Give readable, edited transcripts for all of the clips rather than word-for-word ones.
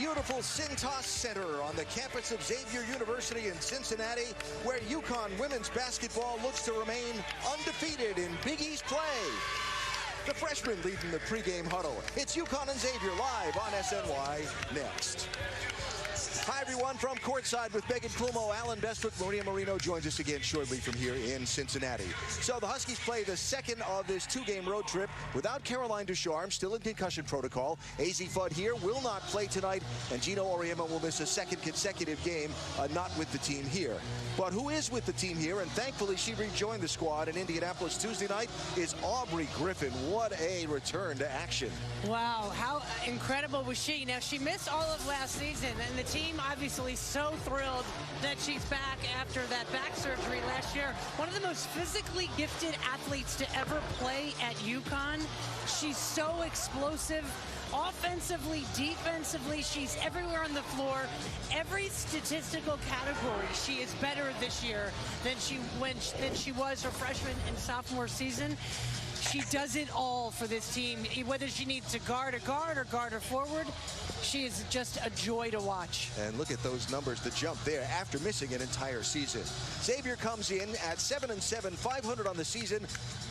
beautiful Cintas Center on the campus of Xavier University in Cincinnati, where UConn women's basketball looks to remain undefeated in Big East play. The freshmen leading the pregame huddle. It's UConn and Xavier live on SNY next. Hi, everyone, from courtside with Megan Plumo, Alan Bestwick, Maria Marino joins us again shortly from here in Cincinnati. So the Huskies play the second of this two-game road trip without Caroline Ducharme, still in concussion protocol. AZ Fudd here will not play tonight, and Gino Auriemma will miss a second consecutive game, not with the team here. But who is with the team here, and thankfully she rejoined the squad in Indianapolis Tuesday night, is Aubrey Griffin. What a return to action. Wow, how incredible was she? Now, she missed all of last season, and the team obviously so thrilled that she's back after that back surgery last year. One of the most physically gifted athletes to ever play at UConn. She's so explosive. Offensively, defensively, she's everywhere on the floor. Every statistical category, she is better this year than she was her freshman and sophomore season. She does it all for this team. Whether she needs to guard a guard or guard her forward, she is just a joy to watch. And look at those numbers, the jump there after missing an entire season. Xavier comes in at 7-7, 500 on the season.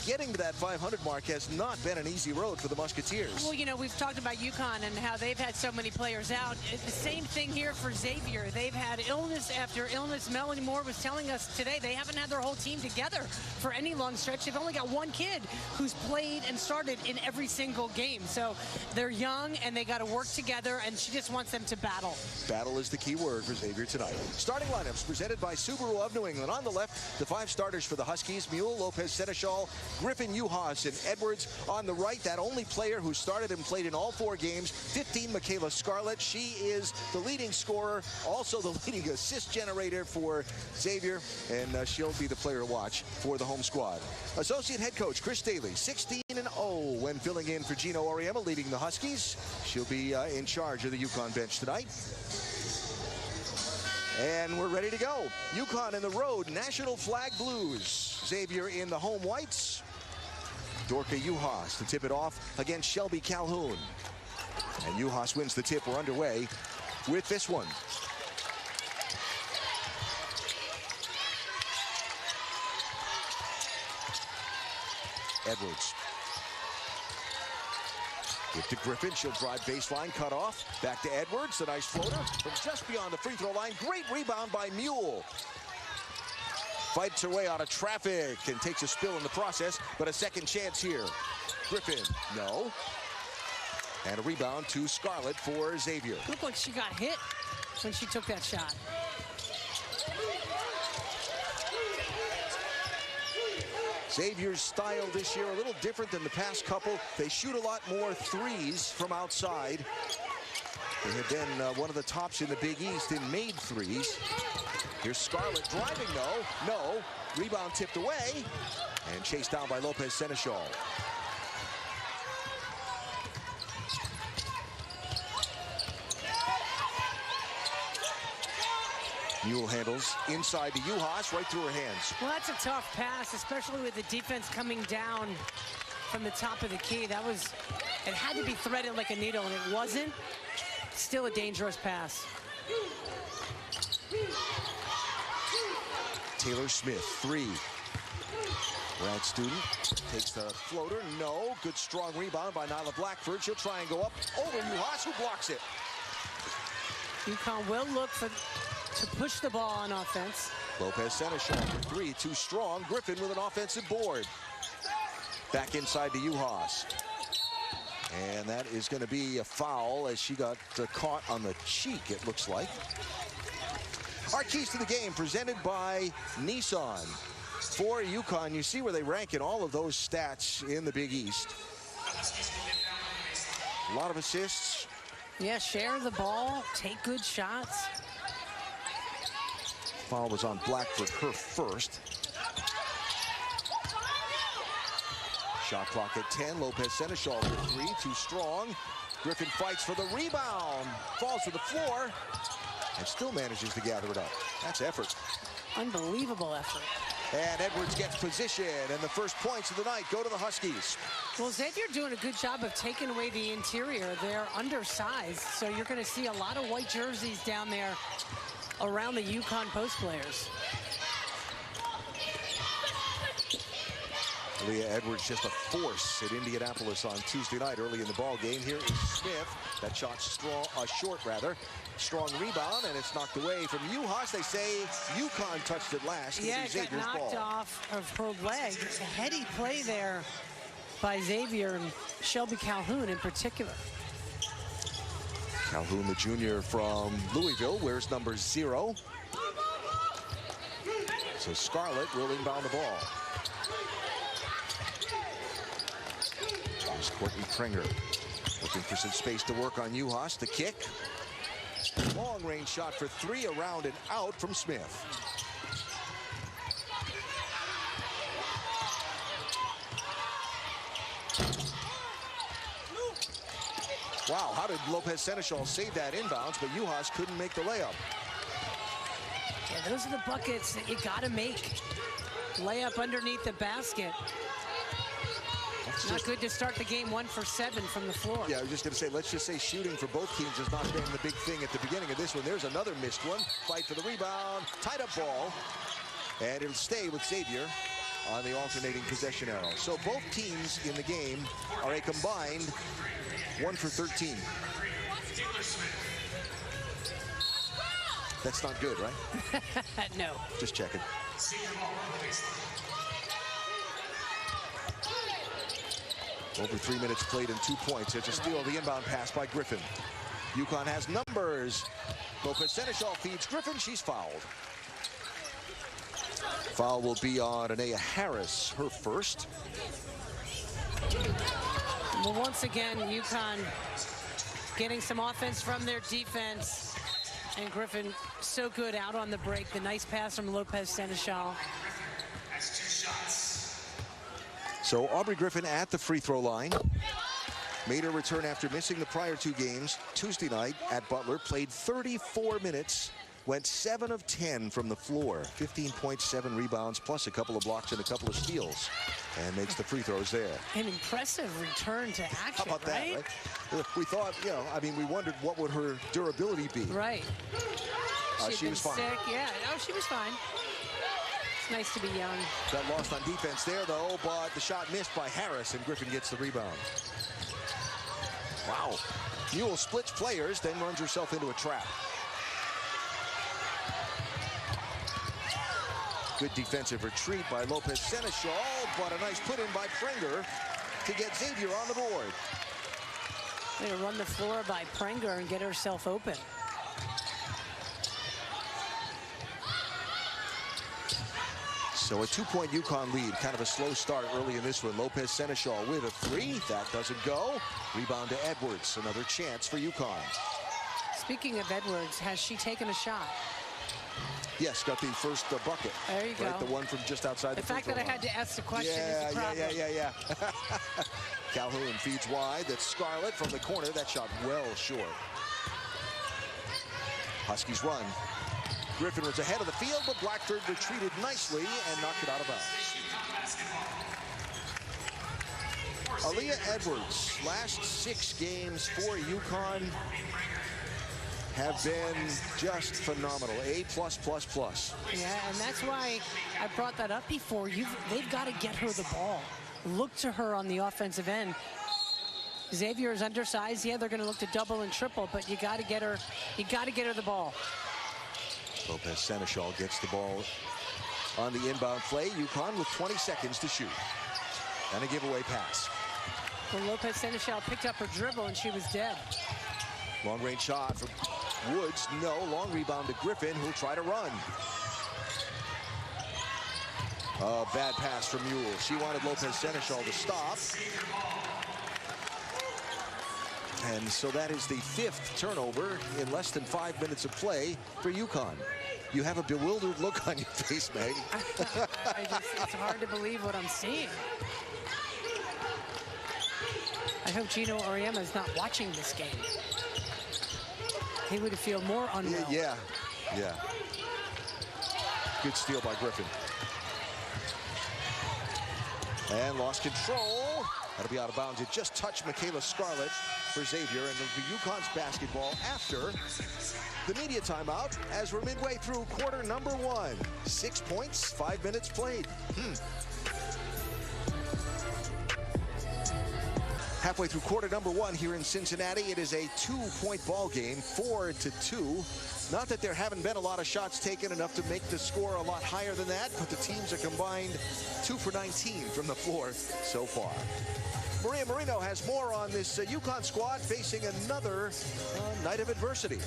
Getting to that 500 mark has not been an easy road for the Musketeers. Well, you know, we've talked about UConn and how they've had so many players out. It's the same thing here for Xavier. They've had illness after illness. Melanie Moore was telling us today they haven't had their whole team together for any long stretch. They've only got one kid who's played and started in every single game. So they're young and they got to work together, and she just wants them to battle. Battle is the key word for Xavier tonight. Starting lineups presented by Subaru of New England. On the left, the five starters for the Huskies: Mule, Lopez, Seneschal, Griffin, Uhas, and Edwards. On the right, that only player who started and played in all four games, 15, Michaela Scarlett. She is the leading scorer, also the leading assist generator for Xavier, and she'll be the player to watch for the home squad. Associate head coach Chris Daly, 16-0 when filling in for Gino Auriemma, leading the Huskies. She'll be in charge of the UConn bench tonight. And we're ready to go. UConn in the road, National Flag Blues. Xavier in the home whites. Dorka Uhas to tip it off against Shelby Calhoun. And Uhas wins the tip. We're underway with this one. Edwards. Give to Griffin. She'll drive baseline, cut off. Back to Edwards. A nice floater from just beyond the free throw line. Great rebound by Mule. Fights her way out of traffic and takes a spill in the process, but a second chance here. Griffin, no. And a rebound to Scarlett for Xavier. Looked like she got hit when she took that shot. Xavier's style this year a little different than the past couple. They shoot a lot more threes from outside. They have been one of the tops in the Big East in made threes. Here's Scarlett driving, though. No. Rebound tipped away and chased down by Lopez Seneschal. Mule handles inside to Uhas, right through her hands. Well, that's a tough pass, especially with the defense coming down from the top of the key. That was, it had to be threaded like a needle, and it wasn't. Still a dangerous pass. Taylor Smith, three. Grad student takes the floater. No. Good strong rebound by Nyla Blackford. She'll try and go up over Uhas, who blocks it. UConn will look to push the ball on offense. Lopez Seneschal for three, too strong. Griffin with an offensive board. Back inside to Uhas. And that is going to be a foul as she got caught on the cheek, it looks like. Our keys to the game presented by Nissan. For UConn, you see where they rank in all of those stats in the Big East. A lot of assists. Yeah, share the ball, take good shots. Foul was on Blackford, her first. Shot clock at 10. Lopez Seneschal for three, too strong. Griffin fights for the rebound, falls to the floor, and still manages to gather it up. That's effort. Unbelievable effort. And Edwards gets position, and the first points of the night go to the Huskies. Well, Xavier doing a good job of taking away the interior. They're undersized, so you're going to see a lot of white jerseys down there around the UConn post players. Leah Edwards just a force at Indianapolis on Tuesday night early in the ball game. Here is Smith. That shot short rather. Strong rebound, and it's knocked away from UHAS. They say UConn touched it last. Yeah, it got knocked off of her leg. A heady play there by Xavier and Shelby Calhoun in particular. Calhoun, the junior from Louisville, wears number 0. So Scarlett will inbound the ball. There's Courtney Prenger looking for some space to work on UHAS. The kick. Long range shot for 3, around and out from Smith. Wow, how did Lopez Seneschal save that inbounds, but UHAS couldn't make the layup. Yeah, those are the buckets that you got to make. Layup underneath the basket. Not good to start the game 1 for 7 from the floor. Yeah, I was just going to say, let's just say shooting for both teams has not been the big thing at the beginning of this one. There's another missed one. Fight for the rebound. Tied up ball. And it'll stay with Xavier on the alternating possession arrow. So both teams in the game are a combined 1 for 13. That's not good, right? No. Just checking. Over 3 minutes played and 2 points. It's a steal of the inbound pass by Griffin. UConn has numbers. Lopez Seneschal feeds Griffin. She's fouled. Foul will be on Anaya Harris, her first. Well, once again, UConn getting some offense from their defense. And Griffin so good out on the break. The nice pass from Lopez Seneschal. So Aubrey Griffin at the free throw line. Made her return after missing the prior 2 games. Tuesday night at Butler, played 34 minutes. Went 7 of 10 from the floor. 15.7 rebounds, plus a couple of blocks and a couple of steals. And makes the free throws there. An impressive return to action, How about right? that, right? We thought, you know, I mean, we wondered what would her durability be. Right. She was fine. Sick. Yeah, no, she was fine. It's nice to be young. Got lost on defense there, though, but the shot missed by Harris, and Griffin gets the rebound. Wow. Mule splits players, then runs herself into a trap. Good defensive retreat by Lopez Seneschal, but a nice put in by Prenger to get Xavier on the board. Way to run the floor by Prenger and get herself open. So a 2-point UConn lead, kind of a slow start early in this one. Lopez Seneschal with a 3, that doesn't go. Rebound to Edwards, another chance for UConn. Speaking of Edwards, has she taken a shot? Yes, got the first bucket. There you go. The one from just outside the fact that I had to ask the question is the problem. Yeah. Calhoun feeds wide. That's Scarlett from the corner. That shot well short. Huskies run. Griffin was ahead of the field, but Blackford retreated nicely and knocked it out of bounds. Aaliyah Edwards, last 6 games for UConn have been just phenomenal. A+++. Yeah, and that's why I brought that up before. They've got to get her the ball. Look to her on the offensive end. Xavier is undersized. Yeah, they're going to look to double and triple, but you got to get her. You got to get her the ball. Lopez Seneschal gets the ball on the inbound play. UConn with 20 seconds to shoot. And a giveaway pass. Well, Lopez Seneschal picked up her dribble and she was dead. Long range shot from Woods. No. Long rebound to Griffin, who'll try to run. Bad pass from Mule. She wanted Lopez Seneschal to stop. And so that is the 5th turnover in less than 5 minutes of play for UConn. You have a bewildered look on your face, Meg. It's hard to believe what I'm seeing. I hope Gino Auriemma is not watching this game. He would feel more unwell. Yeah. Good steal by Griffin. And lost control. That'll be out of bounds. It just touched Michaela Scarlett for Xavier, and it'll be UConn's basketball after the media timeout as we're midway through quarter number 1. 6 points, 5 minutes played. Halfway through quarter number 1 here in Cincinnati. It is a 2-point ball game, 4-2. Not that there haven't been a lot of shots taken, enough to make the score a lot higher than that, but the teams are combined 2 for 19 from the floor so far. Maria Marino has more on this UConn squad facing another night of adversity.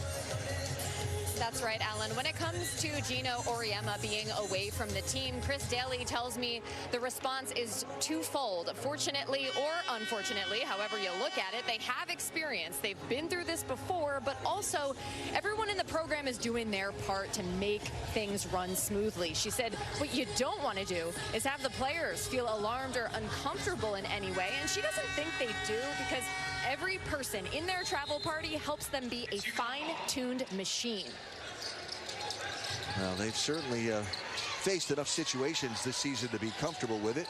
That's right, Alan. When it comes to Gino Auriemma being away from the team, Chris Daly tells me the response is twofold. Fortunately or unfortunately, however you look at it, they have experience. They've been through this before, but also everyone in the program is doing their part to make things run smoothly. She said what you don't want to do is have the players feel alarmed or uncomfortable in any way, and she doesn't think they do because every person in their travel party helps them be a fine-tuned machine. Well, they've certainly faced enough situations this season to be comfortable with it.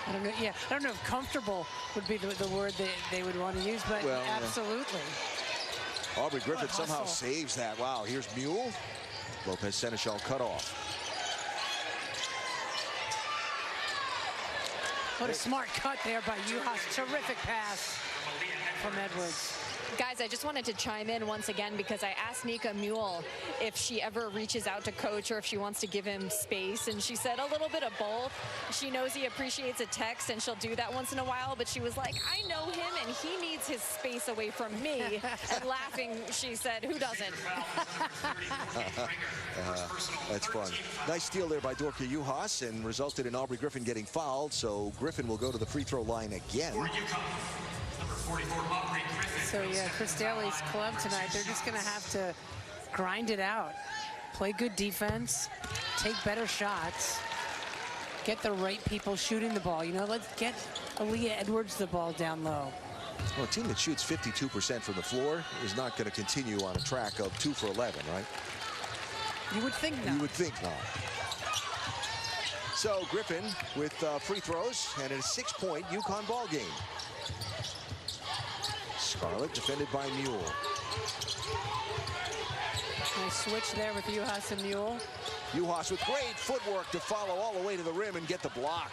I don't know. Yeah, I don't know if comfortable would be the word that they would want to use, but well, absolutely. Aubrey Griffith somehow saves that. Wow, here's Mule. Lopez Seneschal cut off. What a smart cut there by UConn. Terrific pass from Edwards. Guys, I just wanted to chime in once again because I asked Nika Mule if she ever reaches out to coach or if she wants to give him space, and she said a little bit of both. She knows he appreciates a text and she'll do that once in a while, but she was like, I know him and he needs his space away from me. And laughing, she said, who doesn't? That's fun. Nice steal there by Dorka Juhas and resulted in Aubrey Griffin getting fouled, so Griffin will go to the free throw line again. So yeah, Chris Daly's club tonight, they're just going to have to grind it out, play good defense, take better shots, get the right people shooting the ball. You know, let's get Aaliyah Edwards the ball down low. Well, a team that shoots 52% from the floor is not going to continue on a track of 2 for 11, right? You would think not. You would think not. So Griffin with free throws, and it's a 6-point UConn ball game. Scarlett defended by Mule. Nice switch there with Juhas and Mule. Juhas with great footwork to follow all the way to the rim and get the block.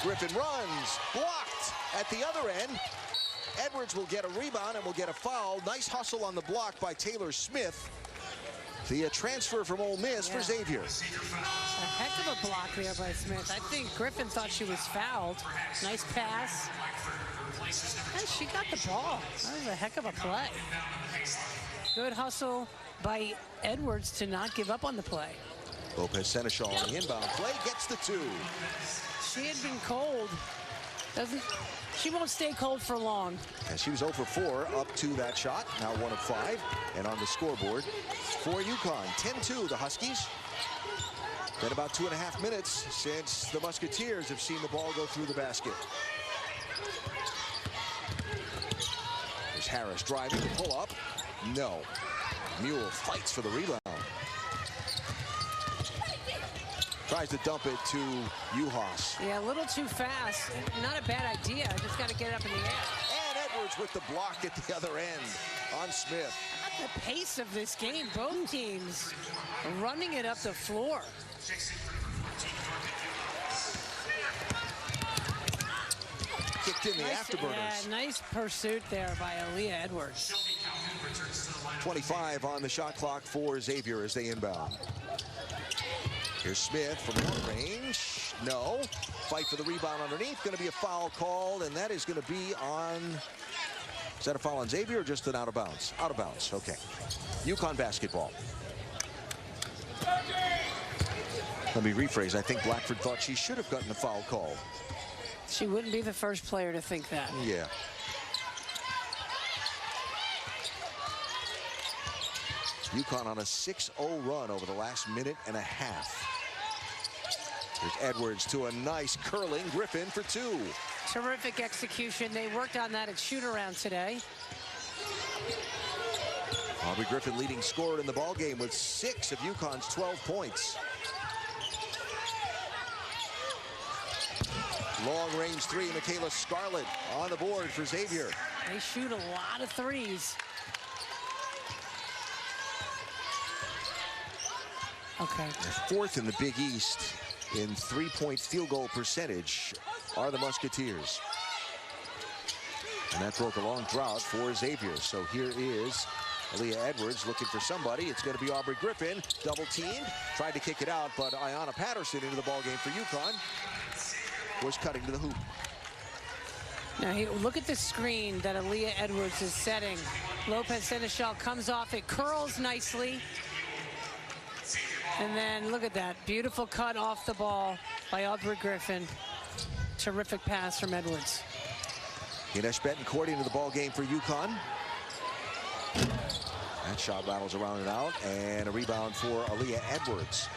Griffin runs, blocked at the other end. Edwards will get a rebound and will get a foul. Nice hustle on the block by Taylor Smith. The transfer from Ole Miss for Xavier. A heck of a block there by Smith. I think Griffin thought she was fouled. Nice pass. And she got the ball. That was a heck of a play. Good hustle by Edwards to not give up on the play. Lopez Seneschal on the inbound play gets the 2. She had been cold. She won't stay cold for long. And she was 0 for 4 up to that shot. Now 1 of 5. And on the scoreboard for UConn, 10-2 the Huskies. Been about 2.5 minutes since the Musketeers have seen the ball go through the basket. There's Harris driving to pull up. No. Mule fights for the rebound. Tries to dump it to Juhas. Yeah, a little too fast. Not a bad idea. Just got to get it up in the air. And Edwards with the block at the other end on Smith. At the pace of this game, both teams running it up the floor. Kicked in the afterburners. Yeah, nice pursuit there by Aaliyah Edwards. 25 on the shot clock for Xavier as they inbound. Here's Smith from long range. No. Fight for the rebound underneath. Going to be a foul called, and that is going to be on... Is that a foul on Xavier or just an out of bounds? Out of bounds. Okay. UConn basketball. Let me rephrase. I think Blackford thought she should have gotten a foul call. She wouldn't be the first player to think that. Yeah. UConn on a 6-0 run over the last minute and a half. Here's Edwards to a nice curling Griffin for 2. Terrific execution. They worked on that at shoot-around today. Aubrey Griffin leading scorer in the ballgame with 6 of UConn's 12 points. Long-range three, Michaela Scarlett on the board for Xavier. They shoot a lot of threes. Okay. Fourth in the Big East in three-point field goal percentage are the Musketeers. And that broke a long drought for Xavier. So here is Aaliyah Edwards looking for somebody. It's going to be Aubrey Griffin, double teamed, tried to kick it out, but Ayanna Patterson into the ballgame for UConn was cutting to the hoop. Now, look at the screen that Aaliyah Edwards is setting. Lopez Seneschal comes off, it curls nicely. And then look at that, beautiful cut off the ball by Aubrey Griffin. Terrific pass from Edwards. Ines Betancourt into the ball game for UConn. That shot rattles around and out, and a rebound for Aaliyah Edwards.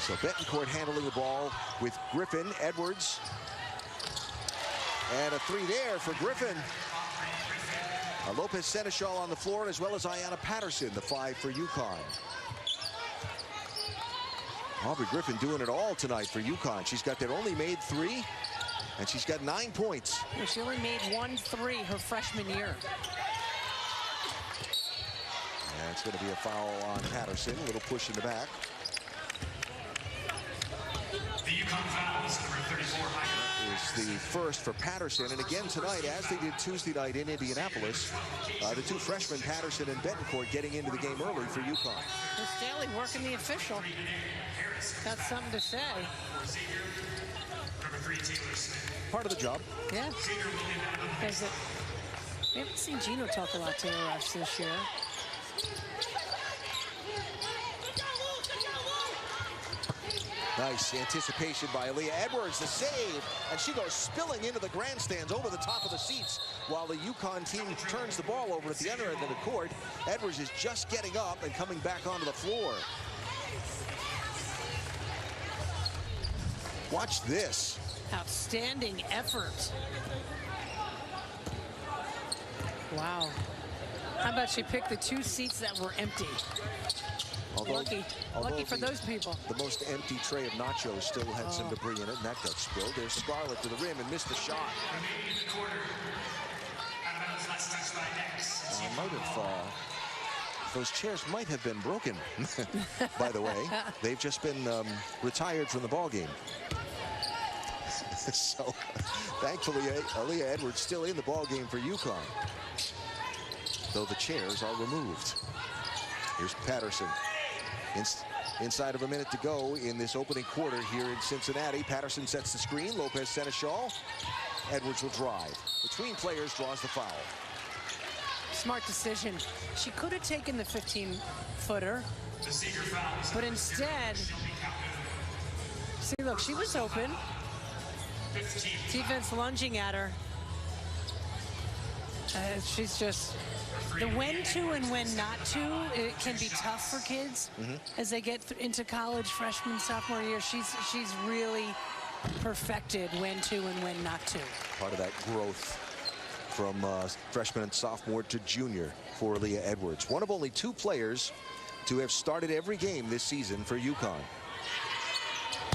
So Betancourt handling the ball with Griffin, Edwards. And a three there for Griffin. Lopez Seneschal on the floor, as well as Ayanna Patterson, the 5 for UConn. Aubrey Griffin doing it all tonight for UConn. She's got their only made 3, and she's got 9 points. She only made 1 3 her freshman year. And it's going to be a foul on Patterson. A little push in the back. The UConn foul is number 34. Is the first for Patterson, and again tonight, as they did Tuesday night in Indianapolis, the 2 freshmen, Patterson and Betancourt, getting into the game early for UConn. Chris Daly working the official. Got something to say. Part of the job. Yeah. Because we haven't seen Gino talk a lot to the refs this year. Nice anticipation by Aaliyah Edwards, the save, and she goes spilling into the grandstands over the top of the seats while the UConn team turns the ball over at the other end of the court. Edwards is just getting up and coming back onto the floor. Watch this. Outstanding effort. Wow. How about she picked the 2 seats that were empty? Lucky for those people. The most empty tray of nachos still had some debris in it, and that got spilled. There's Scarlett to the rim and missed the shot. Those chairs might have been broken, by the way. They've just been retired from the ball game. So, thankfully, Aaliyah Edwards still in the ball game for UConn, though the chairs are removed. Here's Patterson. Inside of a minute to go in this opening quarter here in Cincinnati. Patterson sets the screen. Lopez Seneschal. Edwards will drive. Between players, draws the foul. Smart decision. She could have taken the 15-footer, but instead, see, look, she was open. Defense lunging at her. She's just... The when to and when not to, it can be tough for kids as they get into college, freshman, sophomore year. She's really perfected when to and when not to. Part of that growth from freshman and sophomore to junior for Aaliyah Edwards. One of only 2 players to have started every game this season for UConn.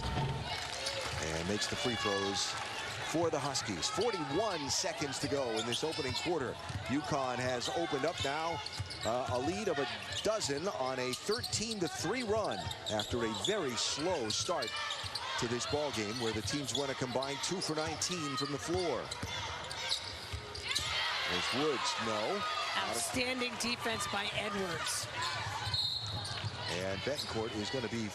And makes the free throws for the Huskies. 41 seconds to go in this opening quarter. UConn has opened up now a lead of a dozen on a 13-3 run after a very slow start to this ball game, where the teams went a combined 2 for 19 from the floor. There's Woods, no. Outstanding defense by Edwards. And Betancourt is going to be...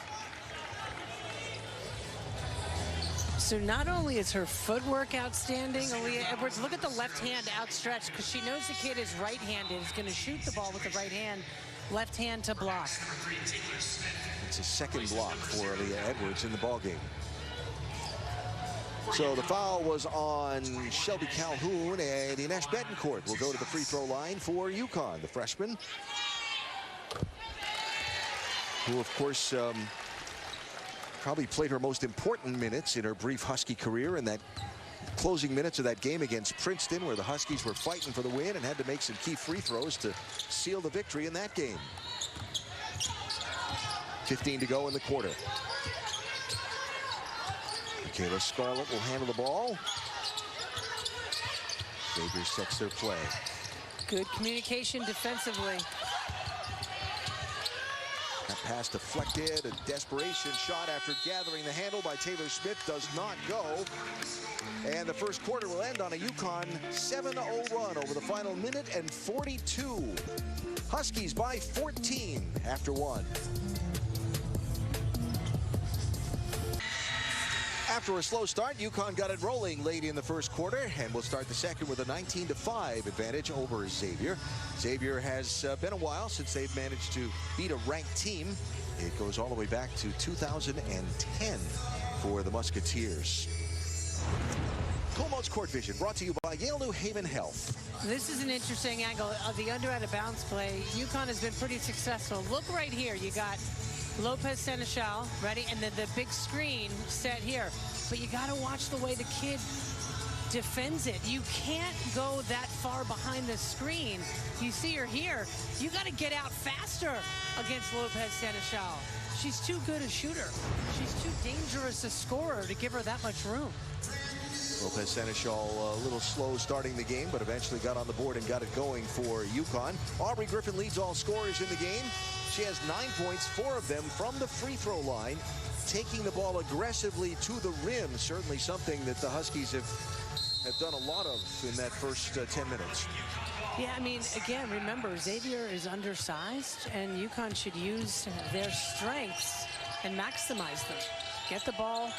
So not only is her footwork outstanding, Aaliyah Edwards, look at the left hand outstretched, because she knows the kid is right-handed, is going to shoot the ball with the right hand, left hand to block. It's a second block for Aaliyah Edwards in the ballgame. So the foul was on Shelby Calhoun, and Ines Betancourt will go to the free throw line for UConn, the freshman, who, of course, probably played her most important minutes in her brief Husky career in that closing minutes of that game against Princeton, where the Huskies were fighting for the win and had to make some key free throws to seal the victory in that game. 15 to go in the quarter. Kayla Scarlett will handle the ball. Xavier sets their play. Good communication defensively. That pass deflected, a desperation shot after gathering the handle by Taylor Smith does not go. And the first quarter will end on a UConn 7-0 run over the final minute and 42. Huskies by 14 after one. After a slow start, UConn got it rolling late in the first quarter, and will start the second with a 19-5 advantage over Xavier. Xavier has been a while since they've managed to beat a ranked team. It goes all the way back to 2010 for the Musketeers. Colmo's Court Vision brought to you by Yale New Haven Health. This is an interesting angle of the under out of bounds play. UConn has been pretty successful. Look right here. You got Lopez Seneschal ready, and then the big screen set here. But you got to watch the way the kid defends it. You can't go that far behind the screen. You see her here. You got to get out faster against Lopez Seneschal. She's too good a shooter. She's too dangerous a scorer to give her that much room. Lopez Seneschal a little slow starting the game, but eventually got on the board and got it going for UConn. Aubrey Griffin leads all scorers in the game. She has 9 points, 4 of them from the free throw line, taking the ball aggressively to the rim. Certainly something that the Huskies have done a lot of in that first 10 minutes. Yeah, I mean, again, remember, Xavier is undersized, and UConn should use their strengths and maximize them. Get the ball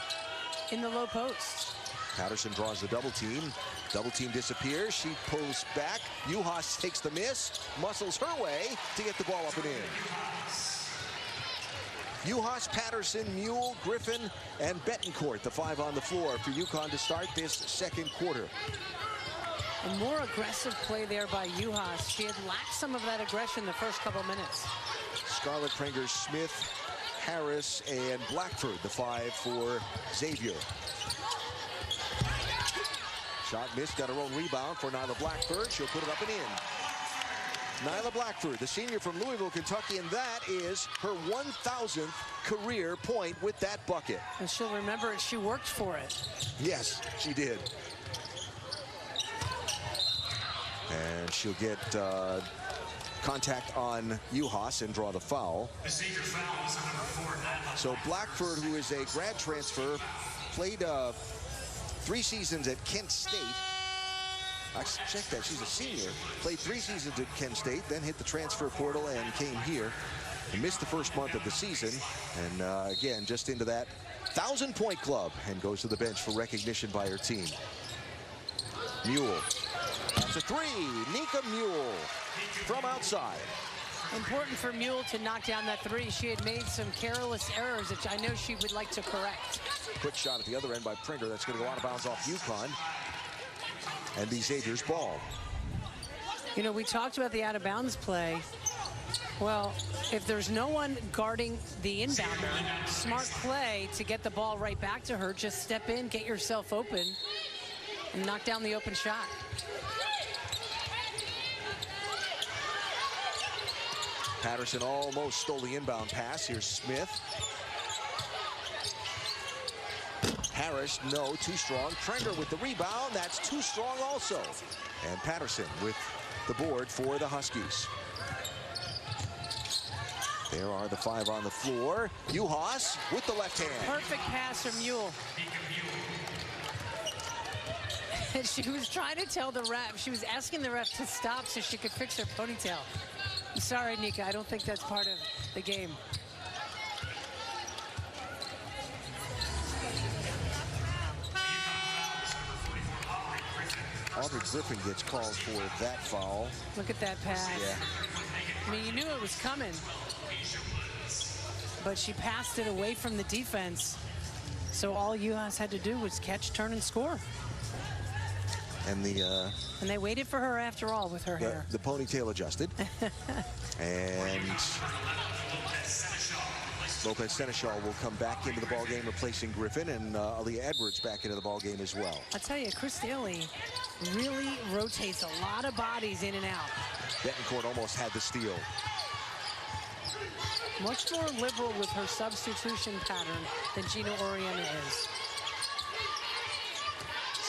in the low post. Patterson draws the double team. Double team disappears. She pulls back. Juhas takes the miss, muscles her way to get the ball up and in. Juhas, Patterson, Mule, Griffin, and Betancourt, the 5 on the floor for UConn to start this second quarter. A more aggressive play there by Juhas. She had lacked some of that aggression the first couple minutes. Scarlett, Prenger, Smith, Harris, and Blackford, the 5 for Xavier. Shot missed, got her own rebound for Nyla Blackford. She'll put it up and in. Nyla Blackford, the senior from Louisville, Kentucky, and that is her 1,000th career point with that bucket. And she'll remember it. She worked for it. Yes, she did. And she'll get contact on Juhas and draw the foul. The Xavier foul is on number 4. So Blackford, who is a grad transfer, played 3 seasons at Kent State. I checked that. She's a senior. Played 3 seasons at Kent State, then hit the transfer portal and came here. And missed the first month of the season. And again, just into that 1,000-point club and goes to the bench for recognition by her team. Mule. That's a 3. Nika Mule from outside. Important for Mule to knock down that 3. She had made some careless errors that I know she would like to correct. Quick shot at the other end by Prenger. That's going to go out of bounds off UConn. And be Xavier's ball. You know, we talked about the out-of-bounds play. Well, if there's no one guarding the inbounder, smart play to get the ball right back to her. Just step in, get yourself open, and knock down the open shot. Patterson almost stole the inbound pass. Here's Smith. Harris, no, too strong. Prenger with the rebound. That's too strong also. And Patterson with the board for the Huskies. There are the 5 on the floor. Juhas with the left hand. Perfect pass from Mule. And she was trying to tell the ref, she was asking the ref to stop so she could fix her ponytail. I'm sorry, Nika, I don't think that's part of the game. Aubrey Griffin gets called for that foul. Look at that pass. Yeah. I mean, you knew it was coming, but she passed it away from the defense. So all Juhas had to do was catch, turn, and score. And and they waited for her after all with her hair. The ponytail adjusted. And Lopez Seneschal will come back into the ballgame, replacing Griffin, and Aaliyah Edwards back into the ballgame as well. I'll tell you, Chris Daly really rotates a lot of bodies in and out. Betancourt almost had the steal. Much more liberal with her substitution pattern than Gina Oriana is.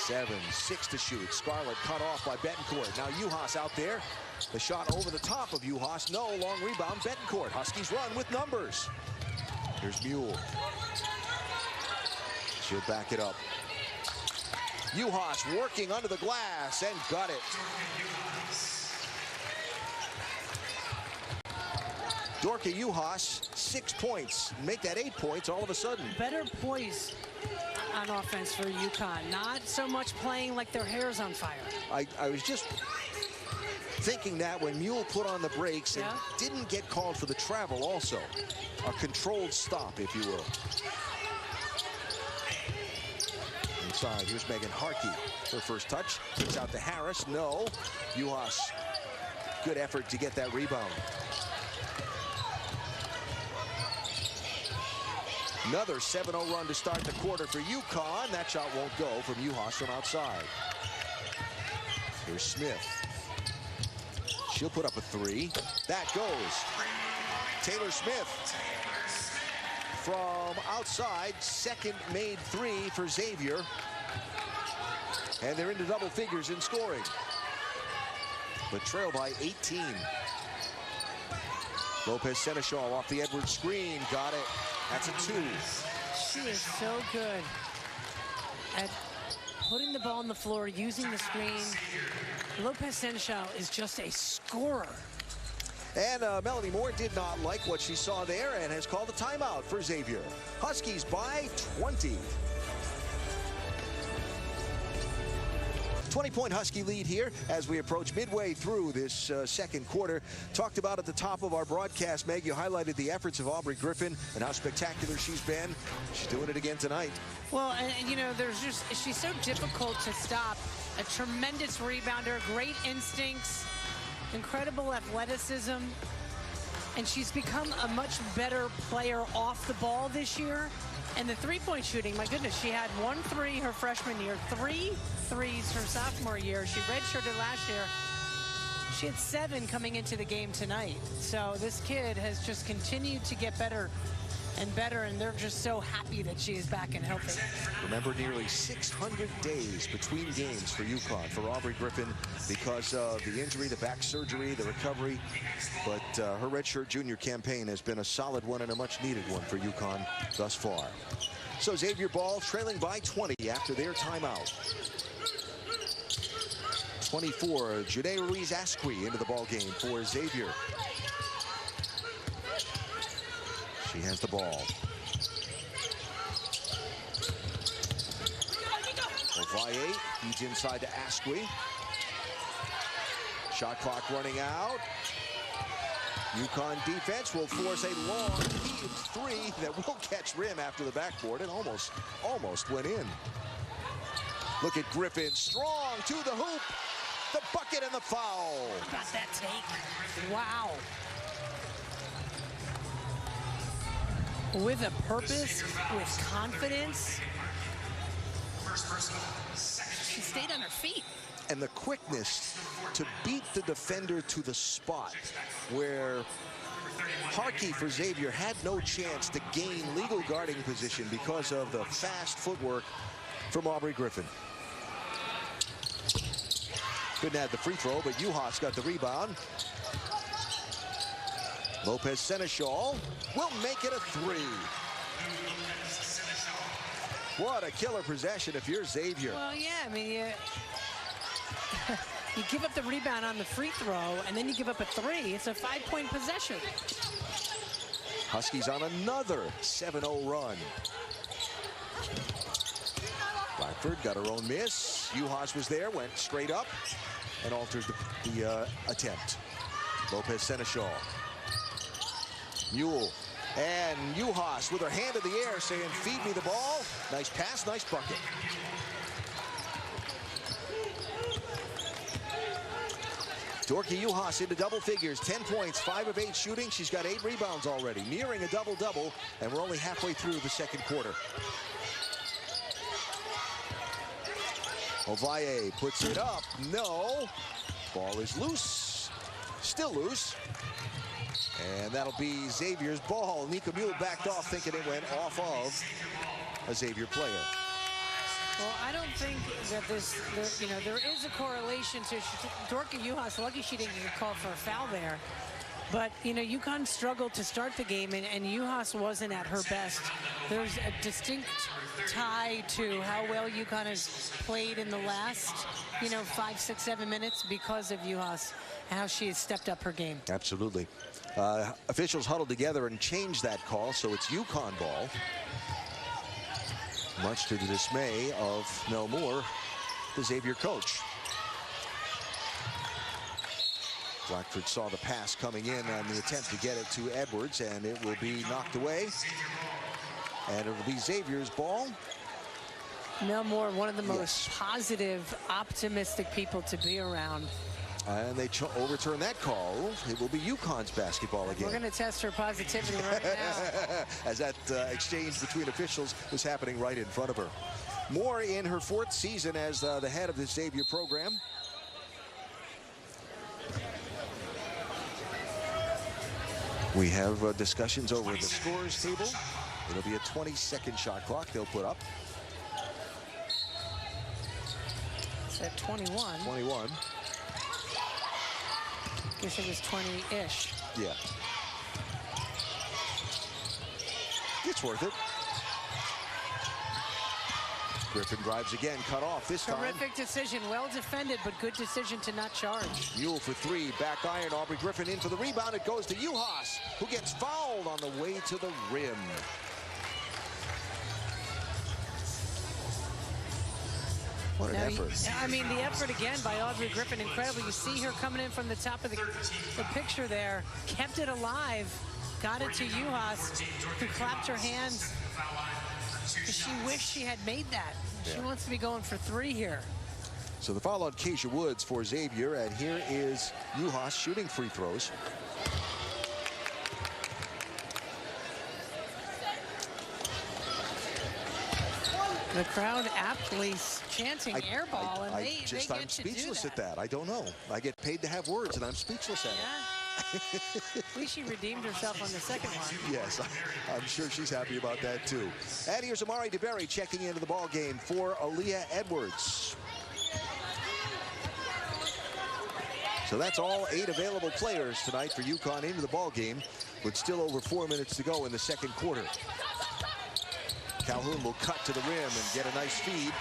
7-6 to shoot. Scarlett cut off by Betancourt. Now Juhas out there. The shot over the top of Juhas. No, long rebound, Betancourt. Huskies run with numbers. Here's Mule. She'll back it up. Juhas working under the glass and got it. Dorka Juhas, 6 points. Make that 8 points all of a sudden. Better poise on offense for UConn. Not so much playing like their hair's on fire. I was just thinking that when Mule put on the brakes and didn't get called for the travel also. A controlled stop, if you will. Inside, here's Megan Harkey. Her first touch, kicks out to Harris. No. Juhas, good effort to get that rebound. Another 7-0 run to start the quarter for UConn. That shot won't go from Juhas from outside. Here's Smith. She'll put up a 3. That goes. Taylor Smith from outside. Second made 3 for Xavier. And they're into double figures in scoring. But trail by 18. Lopez Seneschal off the Edwards screen. Got it. That's a 2. She is so good at putting the ball on the floor, using the screen. Lopez Seneschal is just a scorer. And Melanie Moore did not like what she saw there and has called a timeout for Xavier. Huskies by 20. 20-point Husky lead here as we approach midway through this second quarter. Talked about at the top of our broadcast, Meg, you highlighted the efforts of Aubrey Griffin and how spectacular she's been. She's doing it again tonight. Well, and you know, she's so difficult to stop. A tremendous rebounder, great instincts, incredible athleticism, and she's become a much better player off the ball this year. And the three-point shooting, my goodness, she had 1 3 her freshman year, 3 threes her sophomore year. She redshirted last year. She had 7 coming into the game tonight. So this kid has just continued to get better and better, and they're just so happy that she is back and healthy. Remember, nearly 600 days between games for UConn, for Aubrey Griffin, because of the injury, the back surgery, the recovery. But her redshirt junior campaign has been a solid one and a much-needed one for UConn thus far. So Xavier ball trailing by 20 after their timeout. 24, Janae Ruiz-Asqui into the ball game for Xavier. She has the ball. Ovalle feeds inside to Asqui. Shot clock running out. UConn defense will force a long heaved 3 that will catch rim after the backboard and almost went in. Look at Griffin, strong to the hoop. The bucket and the foul. How about that take? Wow. With a purpose, with confidence. She stayed on her feet. And the quickness to beat the defender to the spot where Harkey for Xavier had no chance to gain legal guarding position because of the fast footwork from Aubrey Griffin. Couldn't add the free throw, but Juhas got the rebound. Lopez Seneschal will make it a 3. What a killer possession if you're Xavier. Well, yeah, I mean, you give up the rebound on the free throw, and then you give up a 3. It's a 5-point possession. Huskies on another 7-0 run. Blackford got her own miss. Juhas was there, went straight up, and altered the attempt. Lopez Seneschal. Mule and Juhas with her hand in the air saying, feed me the ball. Nice pass, nice bucket. Dorka Juhas into double figures, 10 points, 5 of 8 shooting. She's got 8 rebounds already, nearing a double-double, and we're only halfway through the second quarter. Ovalle puts it up. No. Ball is loose. Still loose. And that'll be Xavier's ball. Nika Mule backed off thinking it went off of a Xavier player. Well, I don't think that there is a correlation to Dorka Juhas. Lucky she didn't get called for a foul there. But, UConn struggled to start the game, and Juhas wasn't at her best. There's a distinct tie to how well UConn has played in the last, 5, 6, 7 minutes because of Juhas, how she has stepped up her game. Absolutely. Officials huddled together and changed that call, so it's UConn ball. Much to the dismay of Mel Moore, the Xavier coach. Blackford saw the pass coming in on the attempt to get it to Edwards, and it will be knocked away. And it will be Xavier's ball. Mel Moore, one of the most positive, optimistic people to be around. And they overturn that call. It will be UConn's basketball again. We're going to test her positivity right now. As that exchange between officials was happening right in front of her. Moore in her 4th season as the head of the Xavier program. We have discussions over the scores table. It'll be a 20-second shot clock they'll put up. It's at 21. 21. Guess it was 20-ish. Yeah. It's worth it. Griffin drives again, cut off this time. Terrific decision, well defended, but good decision to not charge. Mule for 3, back iron, Aubrey Griffin in for the rebound. It goes to Juhas, who gets fouled on the way to the rim. What an effort. I mean, the effort again by Aubrey Griffin, incredible. You see her coming in from the top of the picture there, kept it alive, got it to Juhas, who clapped her hands. She wished she had made that. She wants to be going for 3 here. So the foul on Keisha Woods for Xavier, and here is Juhas shooting free throws. The crowd aptly chanting air ball, and they get to do that. I'm speechless at that. I don't know. I get paid to have words, and I'm speechless at it. At least she redeemed herself on the second one. Yes, I'm sure she's happy about that too. And here's Amari DeBerry checking into the ball game for Aaliyah Edwards. So that's all 8 available players tonight for UConn into the ball game, with still over 4 minutes to go in the second quarter. Calhoun will cut to the rim and get a nice feed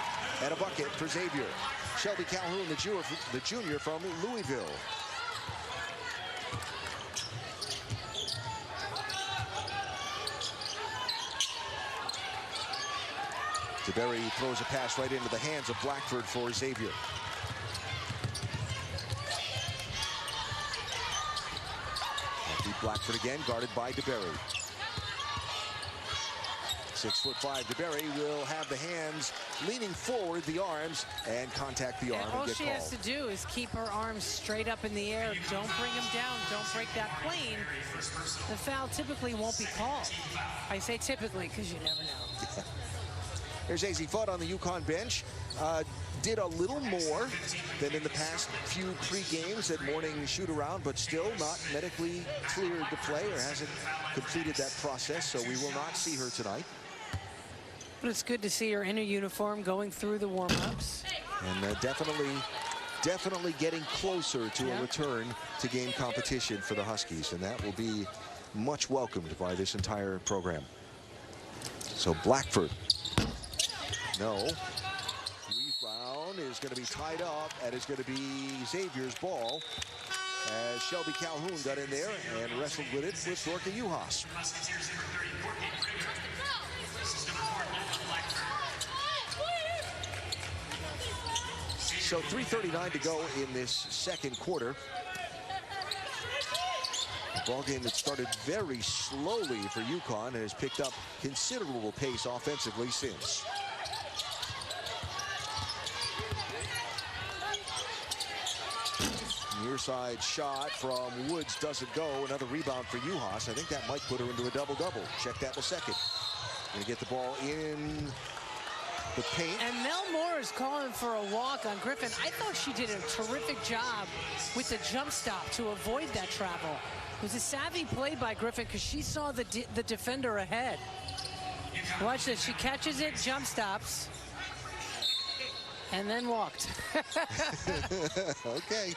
and a bucket for Xavier. Shelby Calhoun, the junior from Louisville. DeBerry throws a pass right into the hands of Blackford for Xavier. Blackford again, guarded by DeBerry. 6'5" DeBerry will have the hands leaning forward, the arms, and contact the arm and get called. All she has to do is keep her arms straight up in the air. Don't bring them down. Don't break that plane. The foul typically won't be called. I say typically because you never know. There's AZ Fudd on the UConn bench. Did a little more than in the past few pre-games at morning shoot-around, but still not medically cleared to play or hasn't completed that process, so we will not see her tonight. But it's good to see her in a uniform going through the warm-ups. And definitely getting closer to a return to game competition for the Huskies, and that will be much welcomed by this entire program. So Blackford, no. Rebound is going to be tied up, and it's going to be Xavier's ball as Shelby Calhoun got in there and wrestled with it with Dorka Juhas. So 3:39 to go in this second quarter. A ball game that started very slowly for UConn and has picked up considerable pace offensively since. Near side shot from Woods doesn't go. Another rebound for Juhas. I think that might put her into a double-double. Check that in a second. Gonna get the ball in the paint. And Mel Moore is calling for a walk on Griffin. I thought she did a terrific job with the jump stop to avoid that travel. It was a savvy play by Griffin because she saw the defender ahead. Watch this. She catches it, jump stops. And then walked. Okay.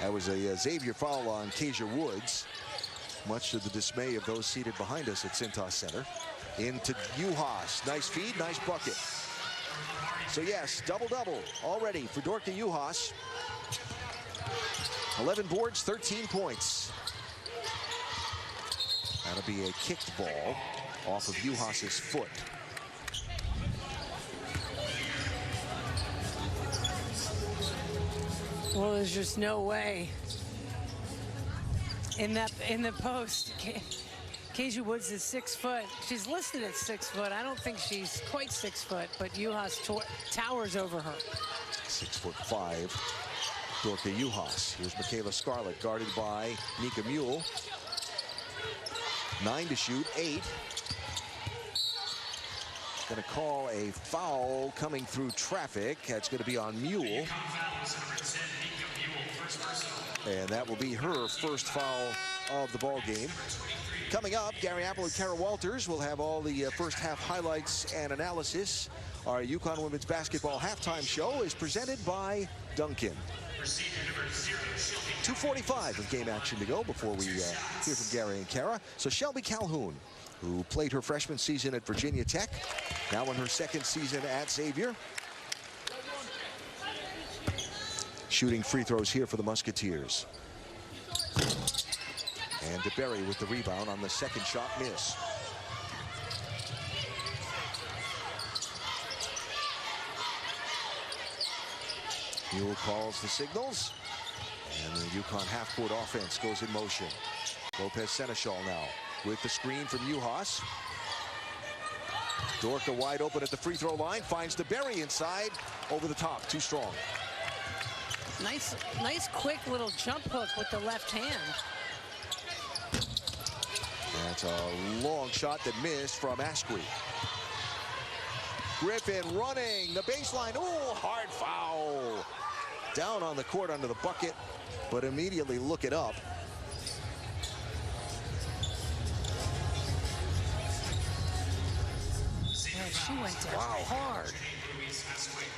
That was a Xavier foul on Xavier Woods, much to the dismay of those seated behind us at Cintas Center. Into Uhas. Nice feed, nice bucket. So yes, double-double already for Dorka Uhas. 11 boards, 13 points. That'll be a kicked ball off of Uhas's foot. Well, there's just no way in the post. Xavier Woods is 6 foot. She's listed at 6 foot. I don't think she's quite 6 foot, but Uhas towers over her. 6'5", Dorka Uhas. Here's Michaela Scarlett, guarded by Nika Mule. 9 to shoot, 8. Going to call a foul coming through traffic. That's going to be on Mule. And that will be her first foul of the ball game. Coming up, Gary Apple and Kara Walters will have all the first half highlights and analysis. Our UConn women's basketball halftime show is presented by Dunkin'. 2:45 of game action to go before we hear from Gary and Kara. So Shelby Calhoun, who played her freshman season at Virginia Tech, now in her second season at Xavier. Shooting free throws here for the Musketeers. And DeBerry with the rebound on the second shot miss. Mule calls the signals. And the UConn half-court offense goes in motion. Lopez Seneschal now with the screen from Uhas. Dorka wide open at the free throw line. Finds DeBerry inside. Over the top. Too strong. Nice quick little jump hook with the left hand. That's a long shot that missed from Asquith. Griffin running the baseline. Oh, hard foul. Down on the court under the bucket, but immediately look it up. Man, she went down hard.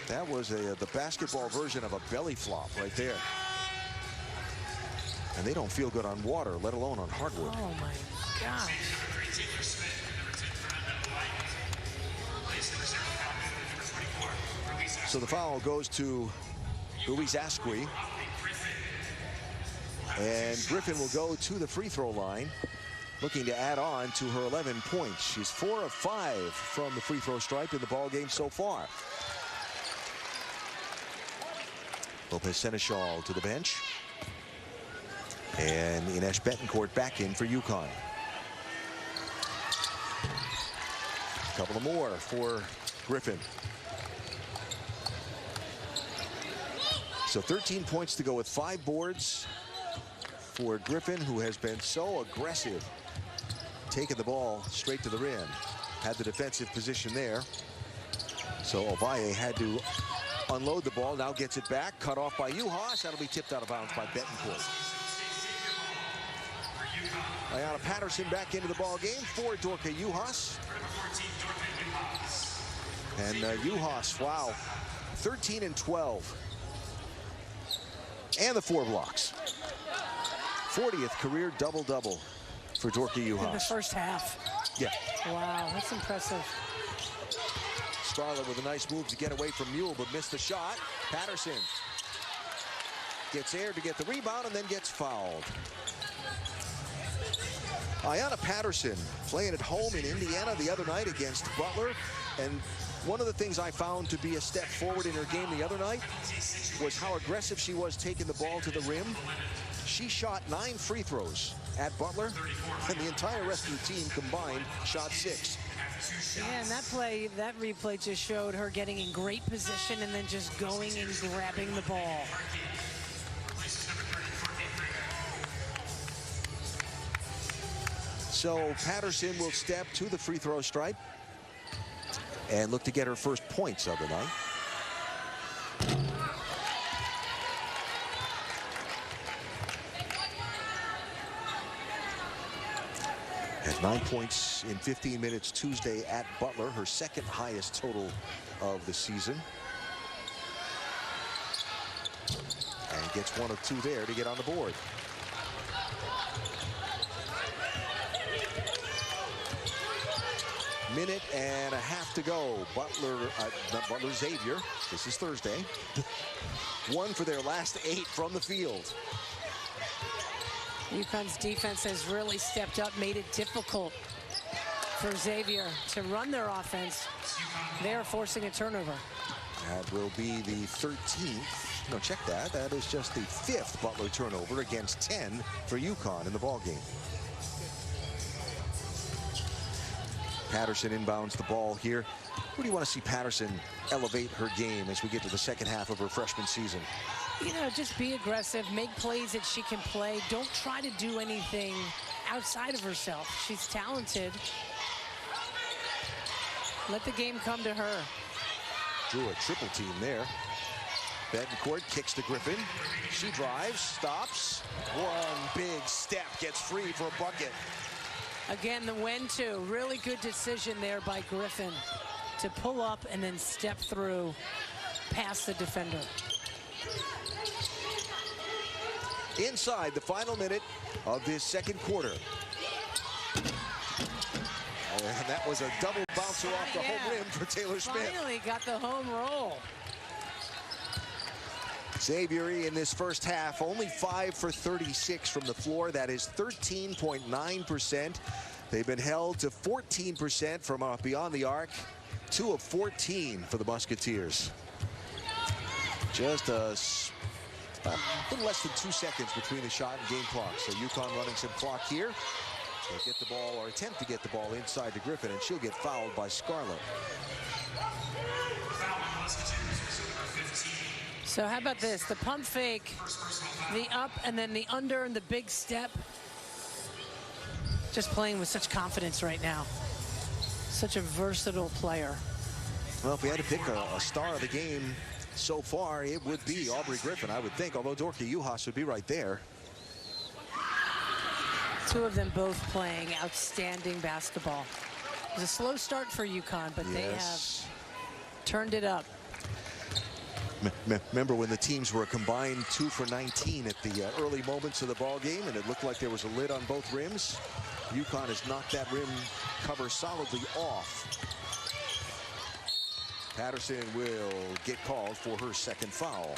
That was the basketball version of a belly flop right there. And they don't feel good on water, let alone on hardwood. Oh my gosh. So the foul goes to Louise Asquith. And Griffin will go to the free throw line, looking to add on to her 11 points. She's 4 of 5 from the free throw stripe in the ball game so far. Lopez Seneschal to the bench. And Ines Betancourt back in for UConn. A couple of more for Griffin. So 13 points to go with 5 boards for Griffin, who has been so aggressive, taking the ball straight to the rim. Had the defensive position there. So Ovalle had to unload the ball, now gets it back, cut off by Uhas. That'll be tipped out of bounds by Betancourt. Ayanna Patterson back into the ball game for Dorka Uhas. And Uhas, wow, 13 and 12. And the 4 blocks. 40th career double-double for Dorka Uhas. In the first half. Yeah. Wow, that's impressive. Scarlett with a nice move to get away from Mule, but missed the shot. Patterson gets air to get the rebound and then gets fouled. Ayanna Patterson playing at home in Indiana the other night against Butler. And one of the things I found to be a step forward in her game the other night was how aggressive she was taking the ball to the rim. She shot 9 free throws at Butler, and the entire rest of the team combined shot 6. Yeah, and that replay just showed her getting in great position and then just going and grabbing the ball. So Patterson will step to the free throw stripe and look to get her first points of the night. At 9 points in 15 minutes Tuesday at Butler, her second highest total of the season. And gets 1 of 2 there to get on the board. Minute and a half to go. Butler Xavier, this is Thursday, 1 for their last 8 from the field. UConn's defense has really stepped up, made it difficult for Xavier to run their offense. They're forcing a turnover. That will be the 13th. No, check that. That is just the 5th Butler turnover against 10 for UConn in the ballgame. Patterson inbounds the ball here. Who do you want to see Patterson elevate her game as we get to the second half of her freshman season? You know, just be aggressive, make plays that she can play. Don't try to do anything outside of herself. She's talented. Let the game come to her. Drew a triple team there. Betancourt kicks to Griffin. She drives, stops. One big step, gets free for a bucket. Again, the when-to. Really good decision there by Griffin to pull up and then step through past the defender. Inside the final minute of this second quarter. And that was a double bouncer off the home rim for Taylor Smith. Finally got the home roll. Xavier in this first half, only 5 for 36 from the floor. That is 13.9%. They've been held to 14% from beyond the arc. 2 of 14 for the Musketeers. Just a little less than 2 seconds between the shot and game clock. So UConn running some clock here. They'll get the ball, or attempt to get the ball inside to Griffin, and she'll get fouled by Scarlett. So how about this? The pump fake, the up, and then the under, and the big step. Just playing with such confidence right now. Such a versatile player. Well, if we had to pick a star of the game so far, it would be Aubrey Griffin, I would think, although Dorka Juhas would be right there. 2 of them both playing outstanding basketball. It was a slow start for UConn, but they have turned it up. Remember when the teams were a combined 2 for 19 at the early moments of the ball game, and it looked like there was a lid on both rims? UConn has knocked that rim cover solidly off. Patterson will get called for her second foul.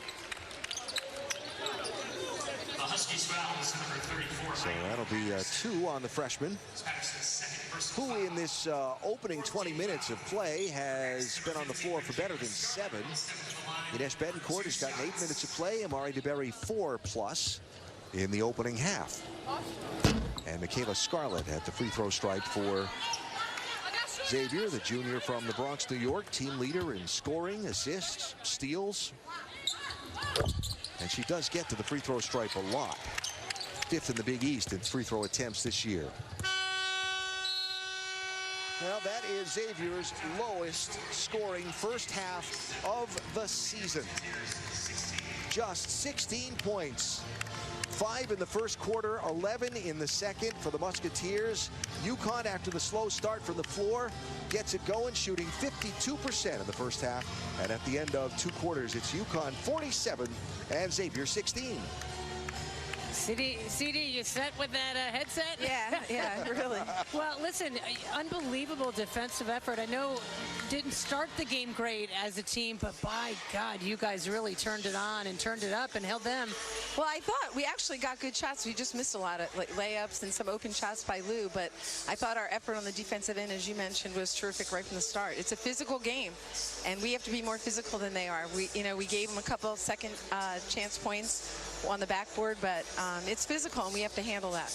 So that'll be 2 on the freshman, who in this opening 20 minutes of play has been on the floor for better than 7. Ines Betancourt has gotten 8 minutes of play. Amari DeBerry 4+ in the opening half. And Michaela Scarlett at the free throw stripe for Xavier, the junior from the Bronx, New York, team leader in scoring, assists, steals. And she does get to the free throw stripe a lot. 5th in the Big East in free throw attempts this year. Well, that is Xavier's lowest scoring first half of the season. Just 16 points. 5 in the first quarter, 11 in the second for the Musketeers. UConn, after the slow start from the floor, gets it going, shooting 52% in the first half. And at the end of 2 quarters, it's UConn 47 and Xavier 16. CD, you set with that headset? Yeah, really. Well, listen, unbelievable defensive effort. I know didn't start the game great as a team, but by God, you guys really turned it on and turned it up and held them. Well, I thought we actually got good shots. We just missed a lot of layups and some open shots by Lou, but I thought our effort on the defensive end, as you mentioned, was terrific right from the start. It's a physical game, and we have to be more physical than they are. We gave them a couple second chance points on the backboard, but it's physical, and we have to handle that.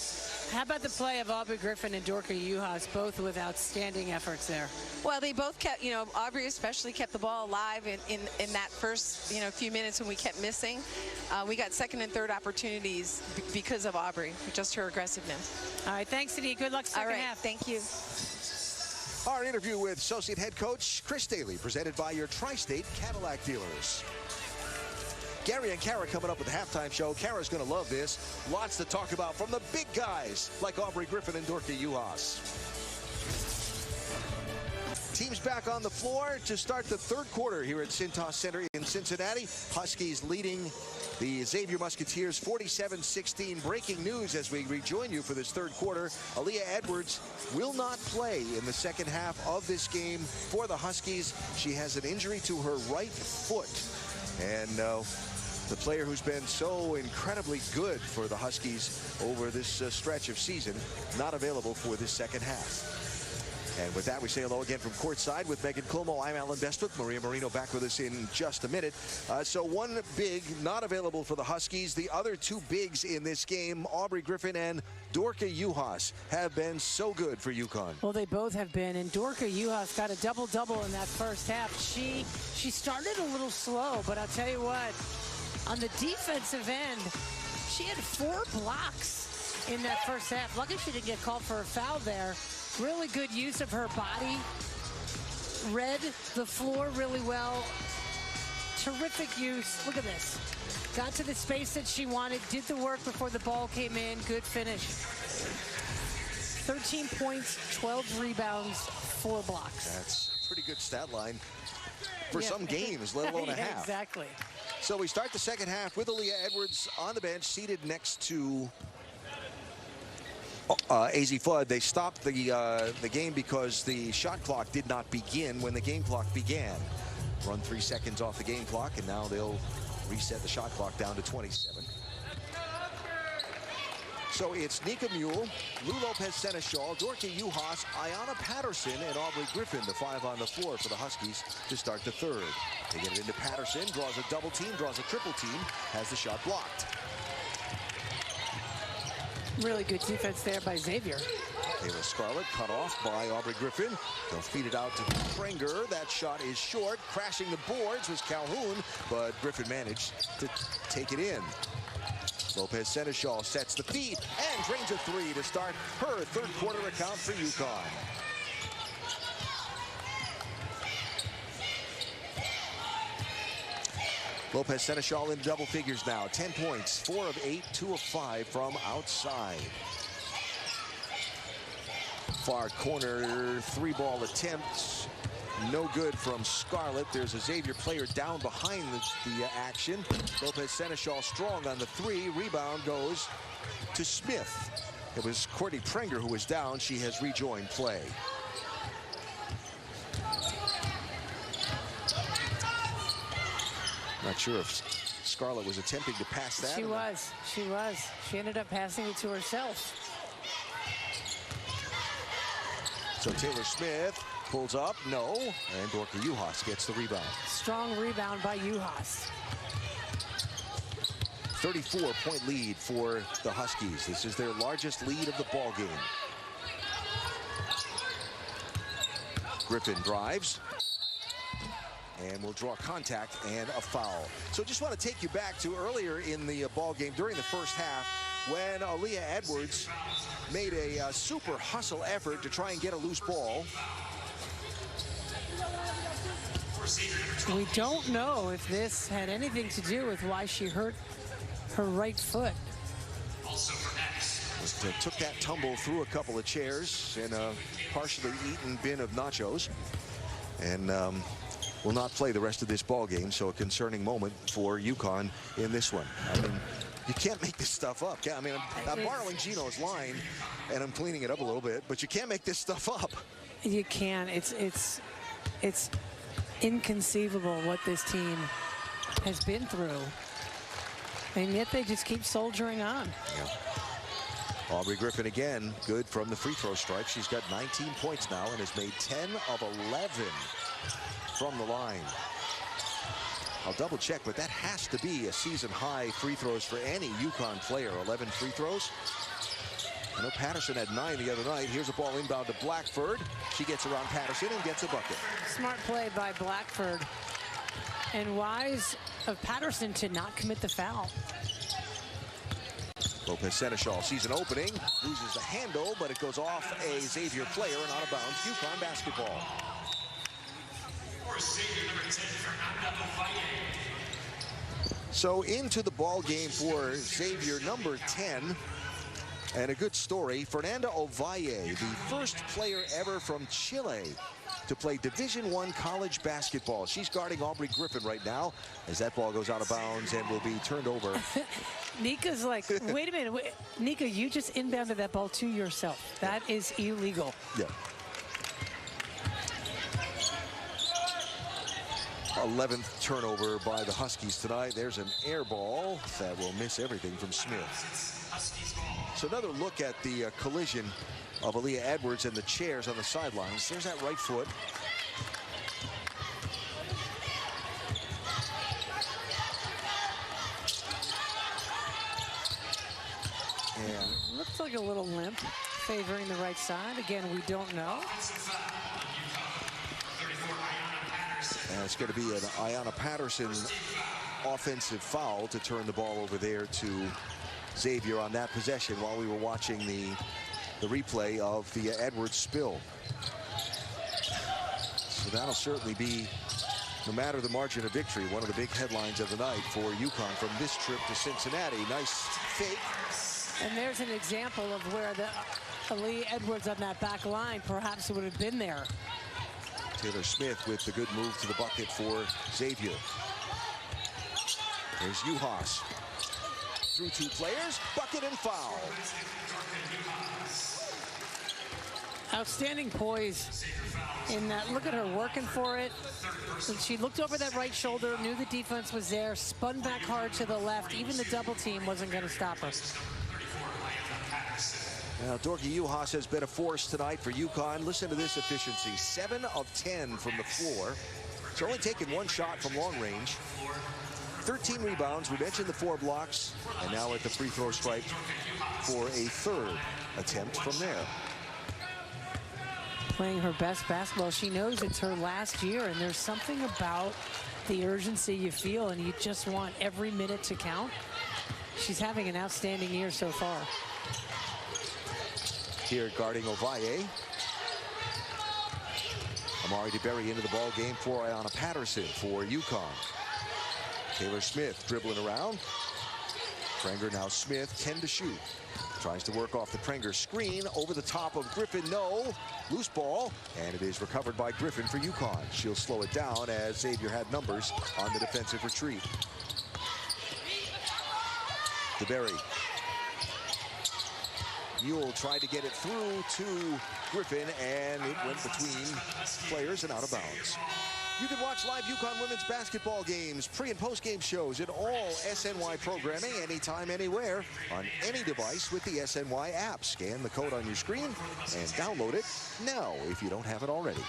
How about the play of Aubrey Griffin and Dorka Juhas, both with outstanding efforts there? Well, they both kept, Aubrey especially kept the ball alive in that first, few minutes when we kept missing. We got second and third opportunities because of Aubrey, just her aggressiveness. All right, thanks, Cindy. Good luck second half. Thank you. Our interview with Associate Head Coach Chris Daly, presented by your Tri-State Cadillac dealers. Gary and Kara coming up with the halftime show. Kara's going to love this. Lots to talk about from the big guys like Aubrey Griffin and Dorka Juhas. Teams back on the floor to start the third quarter here at Cintas Center in Cincinnati. Huskies leading the Xavier Musketeers 47-16. Breaking news as we rejoin you for this third quarter. Aaliyah Edwards will not play in the second half of this game for the Huskies. She has an injury to her right foot. And the player who's been so incredibly good for the Huskies over this stretch of season, not available for this second half. And with that, we say hello again from courtside with Megan Colmo. I'm Alan Bestwick. Maria Marino back with us in just a minute. So one big not available for the Huskies. The other two bigs in this game, Aubrey Griffin and Dorka Juhas, have been so good for UConn. Well, they both have been, and Dorka Juhas got a double-double in that first half. She started a little slow, but I'll tell you what, on the defensive end, she had 4 blocks in that first half. Lucky she didn't get called for a foul there. Really good use of her body. Read the floor really well. Terrific use. Look at this. Got to the space that she wanted. Did the work before the ball came in. Good finish. 13 points, 12 rebounds, 4 blocks. That's a pretty good stat line for some games, let alone a half. Exactly. So we start the second half with Aaliyah Edwards on the bench, seated next to AZ Flood. They stopped the game because the shot clock did not begin when the game clock began. Run 3 seconds off the game clock, and now they'll reset the shot clock down to 27. So it's Nika Mule, Lou Lopez-Seneschal, Dorka Juhas, Ayanna Patterson, and Aubrey Griffin, the 5 on the floor for the Huskies to start the third. They get it into Patterson, draws a double team, draws a triple team, has the shot blocked. Really good defense there by Xavier. Taylor Scarlett cut off by Aubrey Griffin. They'll feed it out to Prenger. That shot is short. Crashing the boards was Calhoun, but Griffin managed to take it in. Lopez-Seneschal sets the feed and drains a 3 to start her third quarter account for UConn. Lopez-Seneschal in double figures now. 10 points, 4 of 8, 2 of 5 from outside. Far corner 3-ball attempts. No good from Scarlett. There's a Xavier player down behind the action. Lopez-Seneschal strong on the 3. Rebound goes to Smith. It was Courtney Prenger who was down. She has rejoined play. Not sure if Scarlett was attempting to pass that. She was. She ended up passing it to herself. So Taylor Smith pulls up, no, and Dorka Juhas gets the rebound. Strong rebound by Juhas. 34-point lead for the Huskies. This is their largest lead of the ball game. Griffin drives and will draw contact and a foul. So just want to take you back to earlier in the ball game during the first half when Aaliyah Edwards made a super hustle effort to try and get a loose ball. We don't know if this had anything to do with why she hurt her right foot. Took that tumble through a couple of chairs and a partially eaten bin of nachos, and will not play the rest of this ball game. So a concerning moment for UConn in this one. I mean, you can't make this stuff up. I mean, I'm borrowing Gino's line and I'm cleaning it up a little bit, but you can't make this stuff up. You can. It's inconceivable what this team has been through, and yet they just keep soldiering on. Yeah. Aubrey Griffin again, good from the free throw stripe. She's got 19 points now and has made 10 of 11 from the line. I'll double check, but that has to be a season high free throws for any UConn player. 11 free throws. I know Patterson had 9 the other night. Here's a ball inbound to Blackford. She gets around Patterson and gets a bucket. Smart play by Blackford. And wise of Patterson to not commit the foul. Lopez-Seneschal sees an opening, loses the handle, but it goes off a Xavier player and out of bounds. UConn basketball. So into the ball game for Xavier, number 10. And a good story, Fernanda Ovalle, the first player ever from Chile to play Division I college basketball. She's guarding Aubrey Griffin right now as that ball goes out of bounds and will be turned over. Nika's like, wait a minute. Nika, you just inbounded that ball to yourself. That is illegal. Yeah. 11th turnover by the Huskies tonight. There's an air ball that will miss everything from Smith. So another look at the collision of Aaliyah Edwards and the chairs on the sidelines. There's that right foot. And looks like a little limp favoring the right side. Again, we don't know. And it's going to be an Ayanna Patterson offensive foul to turn the ball over there to Xavier on that possession while we were watching the replay of the Edwards spill. So that'll certainly be, no matter the margin of victory, one of the big headlines of the night for UConn from this trip to Cincinnati. Nice fake. And there's an example of where the Aaliyah Edwards on that back line perhaps would have been there. Taylor Smith with the good move to the bucket for Xavier. There's Uhas. Through two players, bucket and foul. Outstanding poise in that. Look at her working for it. She looked over that right shoulder, knew the defense was there, spun back hard to the left. Even the double team wasn't going to stop her. Now, Dorky Uhas has been a force tonight for UConn. Listen to this efficiency, 7 of 10 from the floor. She's only taken one shot from long range. 13 rebounds, we mentioned the 4 blocks, and now at the free throw stripe for a third attempt from there. Playing her best basketball. She knows it's her last year, and there's something about the urgency you feel, and you just want every minute to count. She's having an outstanding year so far. Here guarding Ovalle. Amari DeBerry into the ball game for Ayanna Patterson for UConn. Taylor Smith dribbling around. Prenger now Smith, 10 to shoot. Tries to work off the Prenger screen over the top of Griffin. No, loose ball, and it is recovered by Griffin for UConn. She'll slow it down as Xavier had numbers on the defensive retreat. DeBerry. Mule tried to get it through to Griffin, and it went between players and out of bounds. You can watch live UConn women's basketball games, pre- and post-game shows, and all SNY programming anytime, anywhere, on any device with the SNY app. Scan the code on your screen and download it now if you don't have it already.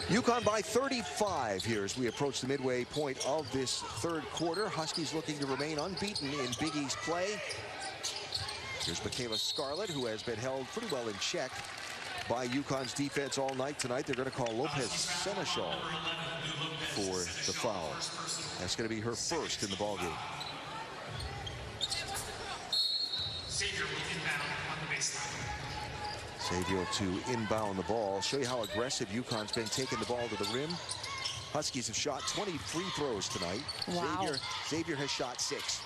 UConn by 35 here as we approach the midway point of this third quarter. Huskies looking to remain unbeaten in Big East play. Here's Michaela Scarlett, who has been held pretty well in check by UConn's defense all night tonight. They're going to call Lopez Seneschal for the foul. That's going to be her first in the ballgame. Xavier will inbound on the baseline. Xavier to inbound the ball. Show you how aggressive UConn's been taking the ball to the rim. Huskies have shot 20 free throws tonight. Wow. Xavier has shot 6.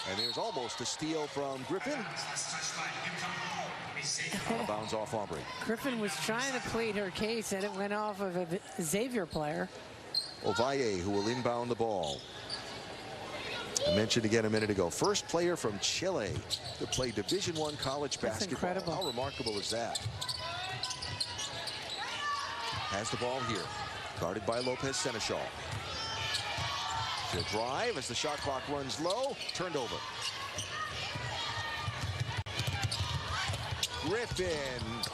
And there's almost a steal from Griffin. Out of bounds off Aubrey. Griffin was trying to plead her case, and it went off of a Xavier player. Ovalle, who will inbound the ball. I mentioned again a minute ago, first player from Chile to play Division I college basketball. Incredible. How remarkable is that? Has the ball here, guarded by Lopez Seneschal. She'll drive as the shot clock runs low, turned over. Griffin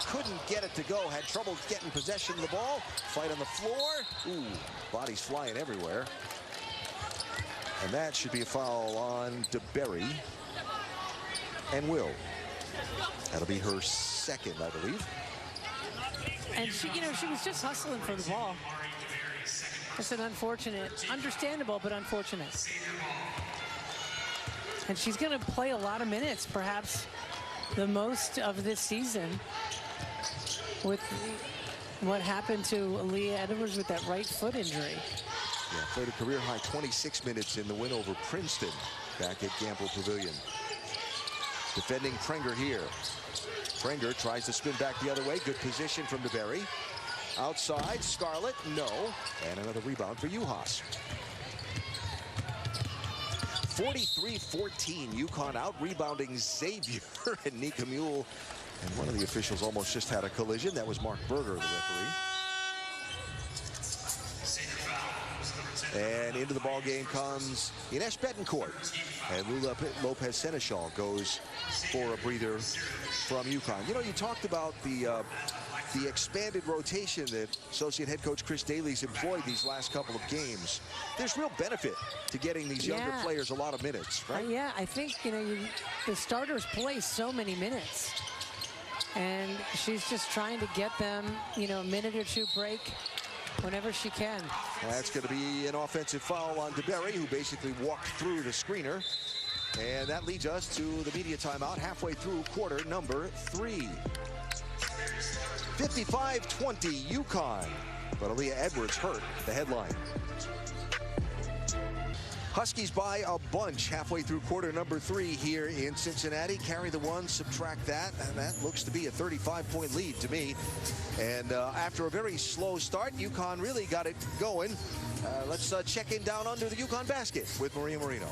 couldn't get it to go, had trouble getting possession of the ball. Fight on the floor. Ooh, bodies flying everywhere. And that should be a foul on DeBerry. And will. That'll be her second, I believe. And she, she was just hustling for the ball. It's an unfortunate, understandable, but unfortunate. And she's going to play a lot of minutes, perhaps the most of this season, with what happened to Aaliyah Edwards with that right foot injury. Yeah, played a career-high 26 minutes in the win over Princeton back at Gamble Pavilion. Defending Prenger here. Prenger tries to spin back the other way. Good position from DeBerry. Outside, Scarlett, no. And another rebound for UHaas. 43-14, UConn out-rebounding Xavier and Nika Mule. And one of the officials almost just had a collision. That was Mark Berger, the referee. And into the ball game comes Ines Betancourt. And Lula Lopez Seneschal goes for a breather from UConn. You know, you talked about the expanded rotation that associate head coach Chris Daly's employed these last couple of games. There's real benefit to getting these younger players a lot of minutes, right? Yeah, I think, you know, the starters play so many minutes. And she's just trying to get them, you know, a minute or two break whenever she can. That's going to be an offensive foul on DeBerry, who basically walked through the screener. And that leads us to the media timeout halfway through quarter number 3. 55-20 UConn, but Aaliyah Edwards hurt, the headline. Huskies by a bunch halfway through quarter number 3 here in Cincinnati. Carry the 1, subtract that, and that looks to be a 35-point lead to me. And after a very slow start, UConn really got it going. Let's check in down under the UConn basket with Maria Marino.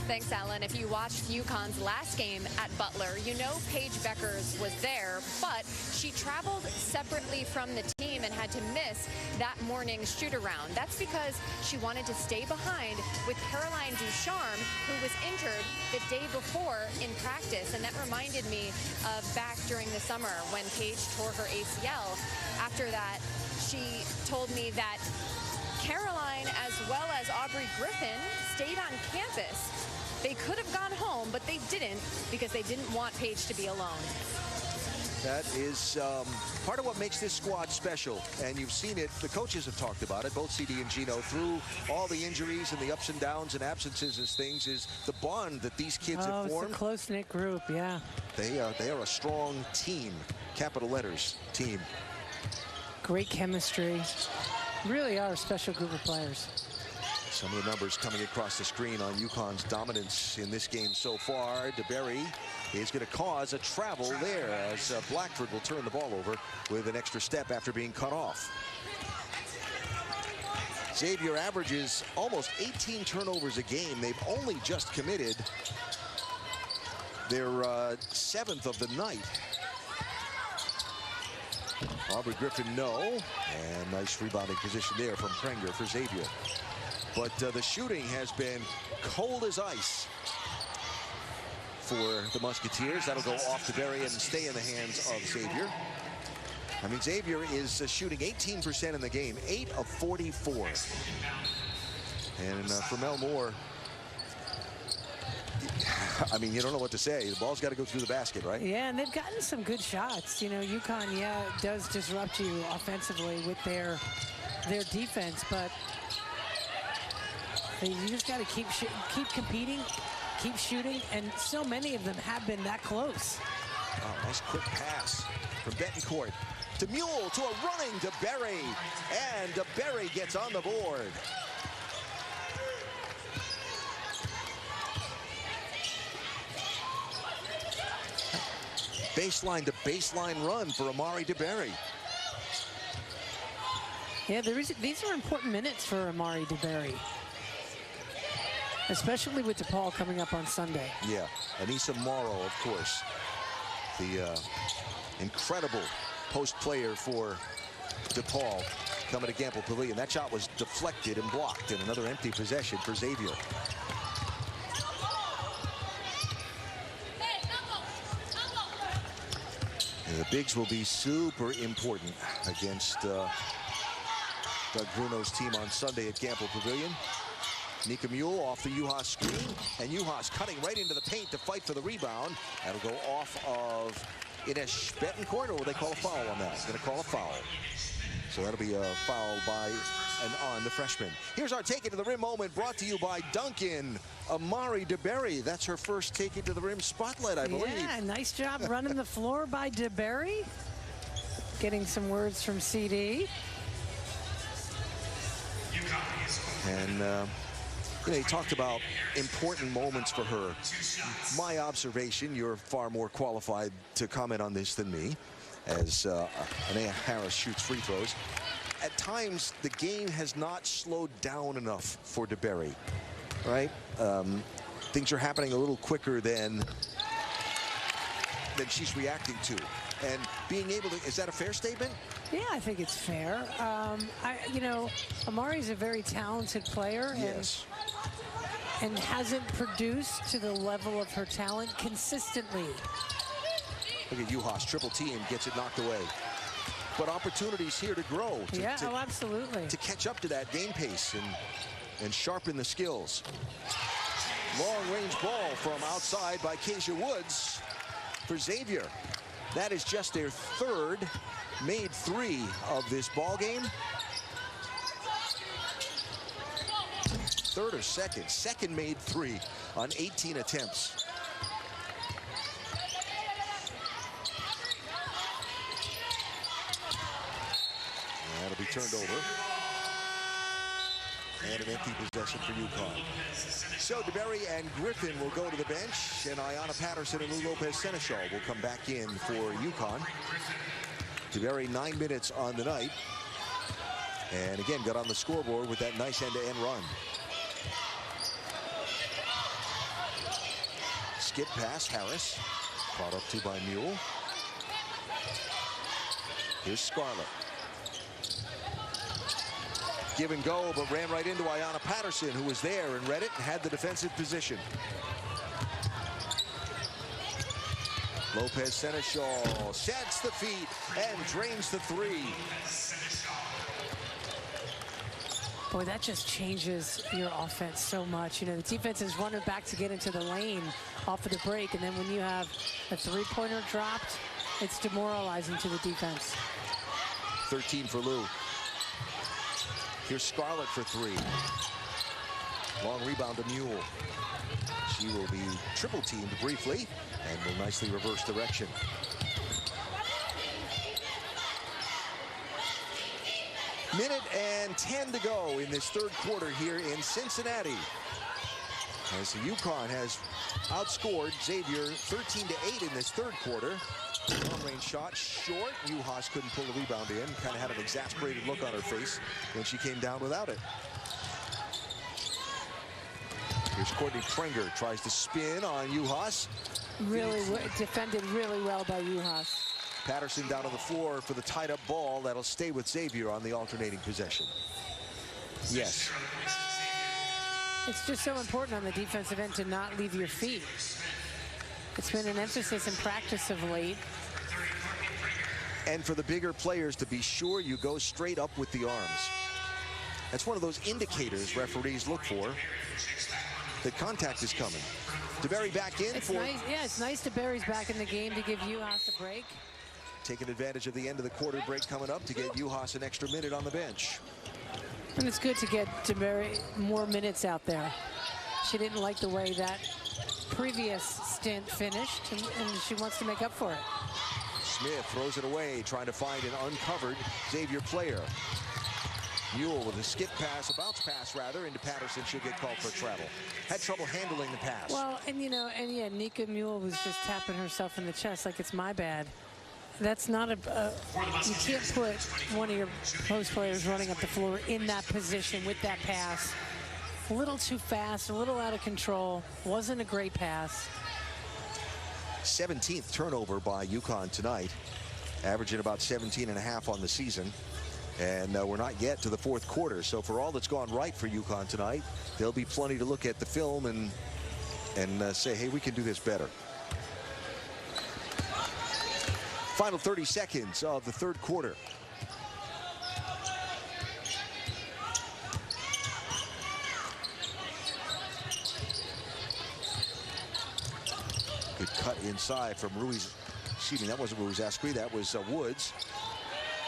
Thanks, Alan. If you watched UConn's last game at Butler, you know Paige Beckers was there, but she traveled separately from the team and had to miss that morning's shoot-around. That's because she wanted to stay behind with Caroline Ducharme, who was injured the day before in practice. And that reminded me of back during the summer when Paige tore her ACL. After that, she told me that Caroline, as well as Aubrey Griffin, stayed on campus. They could have gone home, but they didn't because they didn't want Paige to be alone. That is part of what makes this squad special, and you've seen it. The coaches have talked about it, both CD and Gino, through all the injuries and the ups and downs and absences and things, is the bond that these kids have formed. It's a close-knit group, yeah. They are a strong team, capital letters, team. Great chemistry. Really are a special group of players. Some of the numbers coming across the screen on UConn's dominance in this game so far. DeBerry is going to cause a travel there as Blackford will turn the ball over with an extra step after being cut off. Xavier averages almost 18 turnovers a game. They've only just committed their 7th of the night. Aubrey Griffin, no. And nice rebounding position there from Prenger for Xavier. But the shooting has been cold as ice for the Musketeers. That'll go off to DeBerry and stay in the hands of Xavier. I mean, Xavier is shooting 18% in the game, 8 of 44. And for Mel Moore, I mean, you don't know what to say. The ball's got to go through the basket, right? Yeah, and they've gotten some good shots. You know, UConn, yeah, does disrupt you offensively with their defense, but you just got to keep competing, keep shooting, and so many of them have been that close. Oh, nice quick pass from Betancourt to Mule to a running DeBerry, and DeBerry gets on the board. Baseline to baseline run for Amari DeBerry. Yeah, these are important minutes for Amari DeBerry, especially with DePaul coming up on Sunday. Yeah, Anissa Morrow, of course, the incredible post player for DePaul coming to Gamble Pavilion. That shot was deflected and blocked, and another empty possession for Xavier. And the bigs will be super important against Doug Bruno's team on Sunday at Gamble Pavilion. Nika Mule off the UHaas screen, and UHaas cutting right into the paint to fight for the rebound. That'll go off of Ines Betancourt, or will they call a foul on that? Going to call a foul. So that'll be a foul by and on the freshman. Here's our Take It to the Rim moment brought to you by Duncan. Amari DeBerry, that's her first Take It to the Rim spotlight, I believe. Yeah, nice job running the floor by DeBerry. getting some words from CD. And he talked about important moments for her. My observation, you're far more qualified to comment on this than me, as Anaya Harris shoots free throws. At times, the game has not slowed down enough for DeBerry, right? Things are happening a little quicker than she's reacting to. And being able to, is that a fair statement? Yeah, I think it's fair. Amari's a very talented player. Yes. And hasn't produced to the level of her talent consistently. Look at Juhas, triple team, gets it knocked away. But opportunities here to grow. Absolutely. To catch up to that game pace and sharpen the skills. Long range ball from outside by Keisha Woods for Xavier. That is just their third made three of this ball game. Third or second? Second made three on 18 attempts. That'll be turned over. And an empty possession for UConn. So DeBerry and Griffin will go to the bench, and Ayanna Patterson and Lou Lopez-Seneschal will come back in for UConn. DeBerry 9 minutes on the night. And again, got on the scoreboard with that nice end-to-end run. Skip pass, Harris. Caught up to by Mule. Here's Scarlett. Give and go, but ran right into Ayanna Patterson, who was there and read it and had the defensive position. Lopez-Seneschal sets the feet and drains the three. Boy, that just changes your offense so much. The defense is running back to get into the lane off of the break, and then when you have a three-pointer dropped, it's demoralizing to the defense. 13 for Lou. Here's Scarlett for three. Long rebound to Mule. She will be triple teamed briefly and will nicely reverse direction. Minute and 10 to go in this third quarter here in Cincinnati. As the UConn has outscored Xavier 13-8 in this third quarter. Long-range shot, short. Juhas couldn't pull the rebound in. Kind of had an exasperated look on her face when she came down without it. Here's Courtney Prenger, tries to spin on Juhas. Really defended really well by Juhas. Patterson down on the floor for the tied-up ball. That'll stay with Xavier on the alternating possession. Yes. It's just so important on the defensive end to not leave your feet. It's been an emphasis in practice of late. And for the bigger players to be sure you go straight up with the arms. That's one of those indicators referees look for. The contact is coming. DeBerry back in. It's nice. Yeah, it's nice DeBerry's back in the game to give Juhas a break. Taking advantage of the end of the quarter break coming up to get Juhas an extra minute on the bench. And it's good to get DeBerry more minutes out there. She didn't like the way that previous stint finished, and she wants to make up for it. Smith throws it away, trying to find an uncovered Xavier player. Mule with a skip pass, a bounce pass rather, into Patterson. She'll get called for travel. Had trouble handling the pass. Well, and yeah, Nika Mule was just tapping herself in the chest like it's my bad. That's not you can't put one of your post players running up the floor in that position with that pass. A little too fast, a little out of control. Wasn't a great pass. 17th turnover by UConn tonight, averaging about 17.5 on the season. And we're not yet to the fourth quarter. So for all that's gone right for UConn tonight, there'll be plenty to look at the film and say, hey, we can do this better. Final 30 seconds of the third quarter. Good cut inside from Ruiz. Excuse me, that wasn't Ruiz Ascri, that was Woods.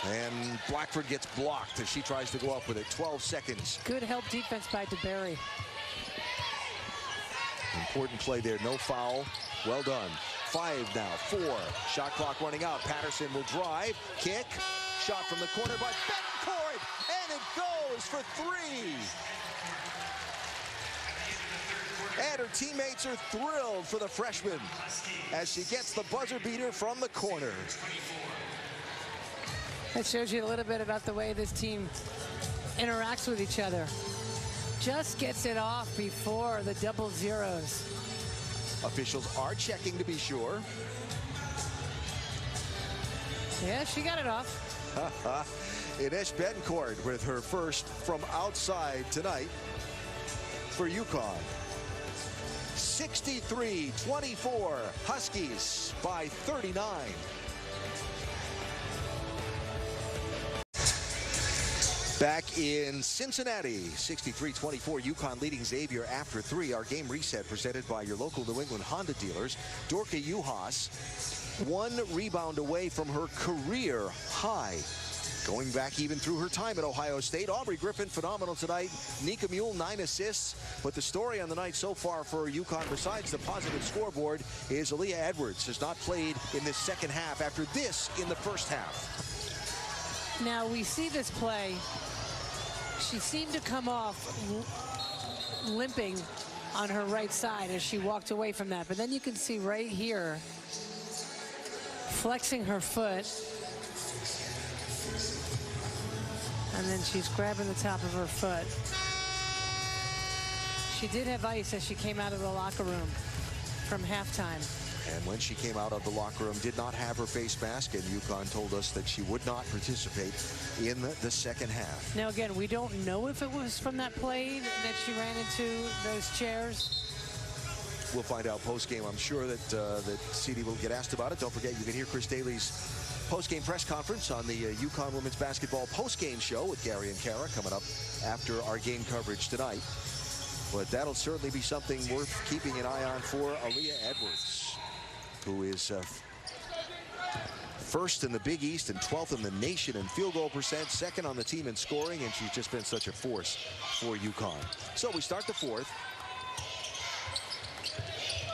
And Blackford gets blocked as she tries to go up with it. 12 seconds. Good help defense by DeBerry. Important play there, no foul. Well done. 5 now, 4. Shot clock running out. Patterson will drive, kick, shot from the corner by Betancourt, and it goes for 3. And her teammates are thrilled for the freshman as she gets the buzzer beater from the corner. That shows you a little bit about the way this team interacts with each other. Just gets it off before the double zeros. Officials are checking to be sure. Yeah, she got it off. Ines Betancourt with her first from outside tonight for UConn. 63-24, Huskies by 39. Back in Cincinnati, 63-24, UConn leading Xavier after 3. Our game reset presented by your local New England Honda dealers. Dorka Juhas, 1 rebound away from her career high. Going back even through her time at Ohio State. Aubrey Griffin, phenomenal tonight. Nika Mule, 9 assists. But the story on the night so far for UConn, besides the positive scoreboard, is Aaliyah Edwards has not played in this second half after this in the first half. Now we see this play. She seemed to come off limping on her right side as she walked away from that. But then you can see right here, flexing her foot. And then she's grabbing the top of her foot. She did have ice as she came out of the locker room from halftime. And when she came out of the locker room, did not have her face mask, and UConn told us that she would not participate in the second half. Now, again, we don't know if it was from that play that she ran into those chairs. We'll find out post-game. I'm sure that that CD will get asked about it. Don't forget, you can hear Chris Daly's post-game press conference on the UConn women's basketball post-game show with Gary and Kara coming up after our game coverage tonight. But that'll certainly be something worth keeping an eye on for Aaliyah Edwards, who is first in the Big East and 12th in the nation in field goal percent, second on the team in scoring, and she's just been such a force for UConn. So we start the fourth.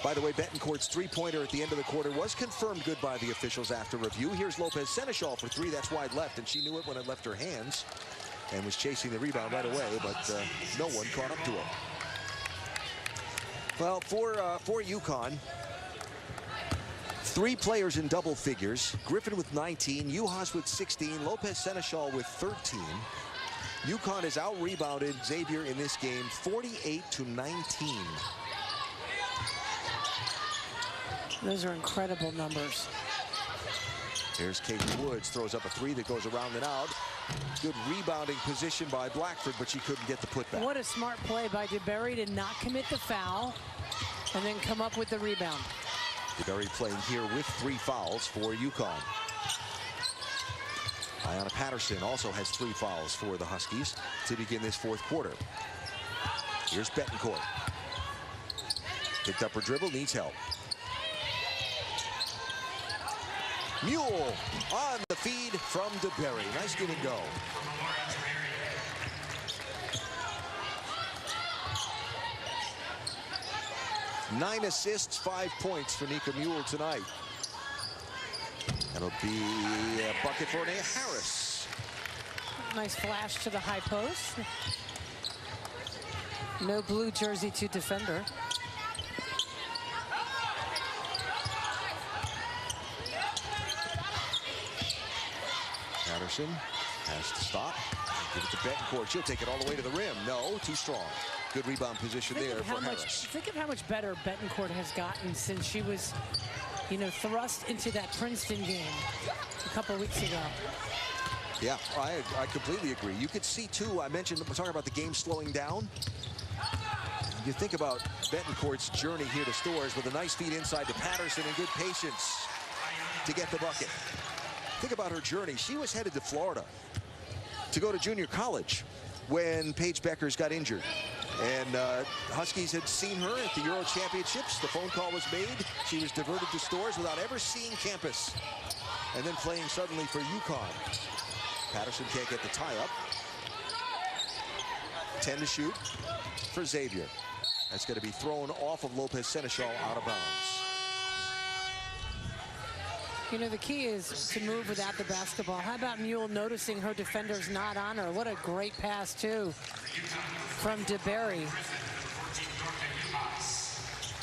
By the way, Betancourt's three-pointer at the end of the quarter was confirmed good by the officials after review. Here's Lopez Seneschal for 3. That's wide left, and she knew it when it left her hands and was chasing the rebound right away, but no one caught up to her. Well, for UConn, 3 players in double figures. Griffin with 19, Juhas with 16, Lopez Seneschal with 13. UConn has out-rebounded Xavier in this game 48-19. Those are incredible numbers. Here's Katie Woods, throws up a 3 that goes around and out. Good rebounding position by Blackford, but she couldn't get the putback. What a smart play by DeBerry to not commit the foul and then come up with the rebound. DeBerry playing here with 3 fouls for UConn. Ayanna Patterson also has 3 fouls for the Huskies to begin this fourth quarter. Here's Betancourt. Picked up her dribble, needs help. Mule on the feed from DeBerry. Nice give and go. 9 assists, 5 points for Nika Mule tonight. That'll be a bucket for Nea Harris. Nice flash to the high post. No blue jersey to defender. Patterson has to stop. Give it to Betancourt. She'll take it all the way to the rim. No, too strong. Good rebound position there for Harris. Think of how much better Betancourt has gotten since she was, you know, thrust into that Princeton game a couple weeks ago. Yeah, I completely agree. You could see, too, I mentioned, we're talking about the game slowing down. You think about Betancourt's journey here to Storrs with a nice feed inside to Patterson and good patience to get the bucket. Think about her journey. She was headed to Florida to go to junior college when Paige Beckers got injured. And Huskies had seen her at the Euro Championships. The phone call was made. She was diverted to Storrs without ever seeing campus. And then playing suddenly for UConn. Patterson can't get the tie-up. 10 to shoot for Xavier. That's going to be thrown off of Lopez Seneschal out of bounds. You know, the key is to move without the basketball. How about Mule noticing her defender's not on her? What a great pass, too, from DeBerry.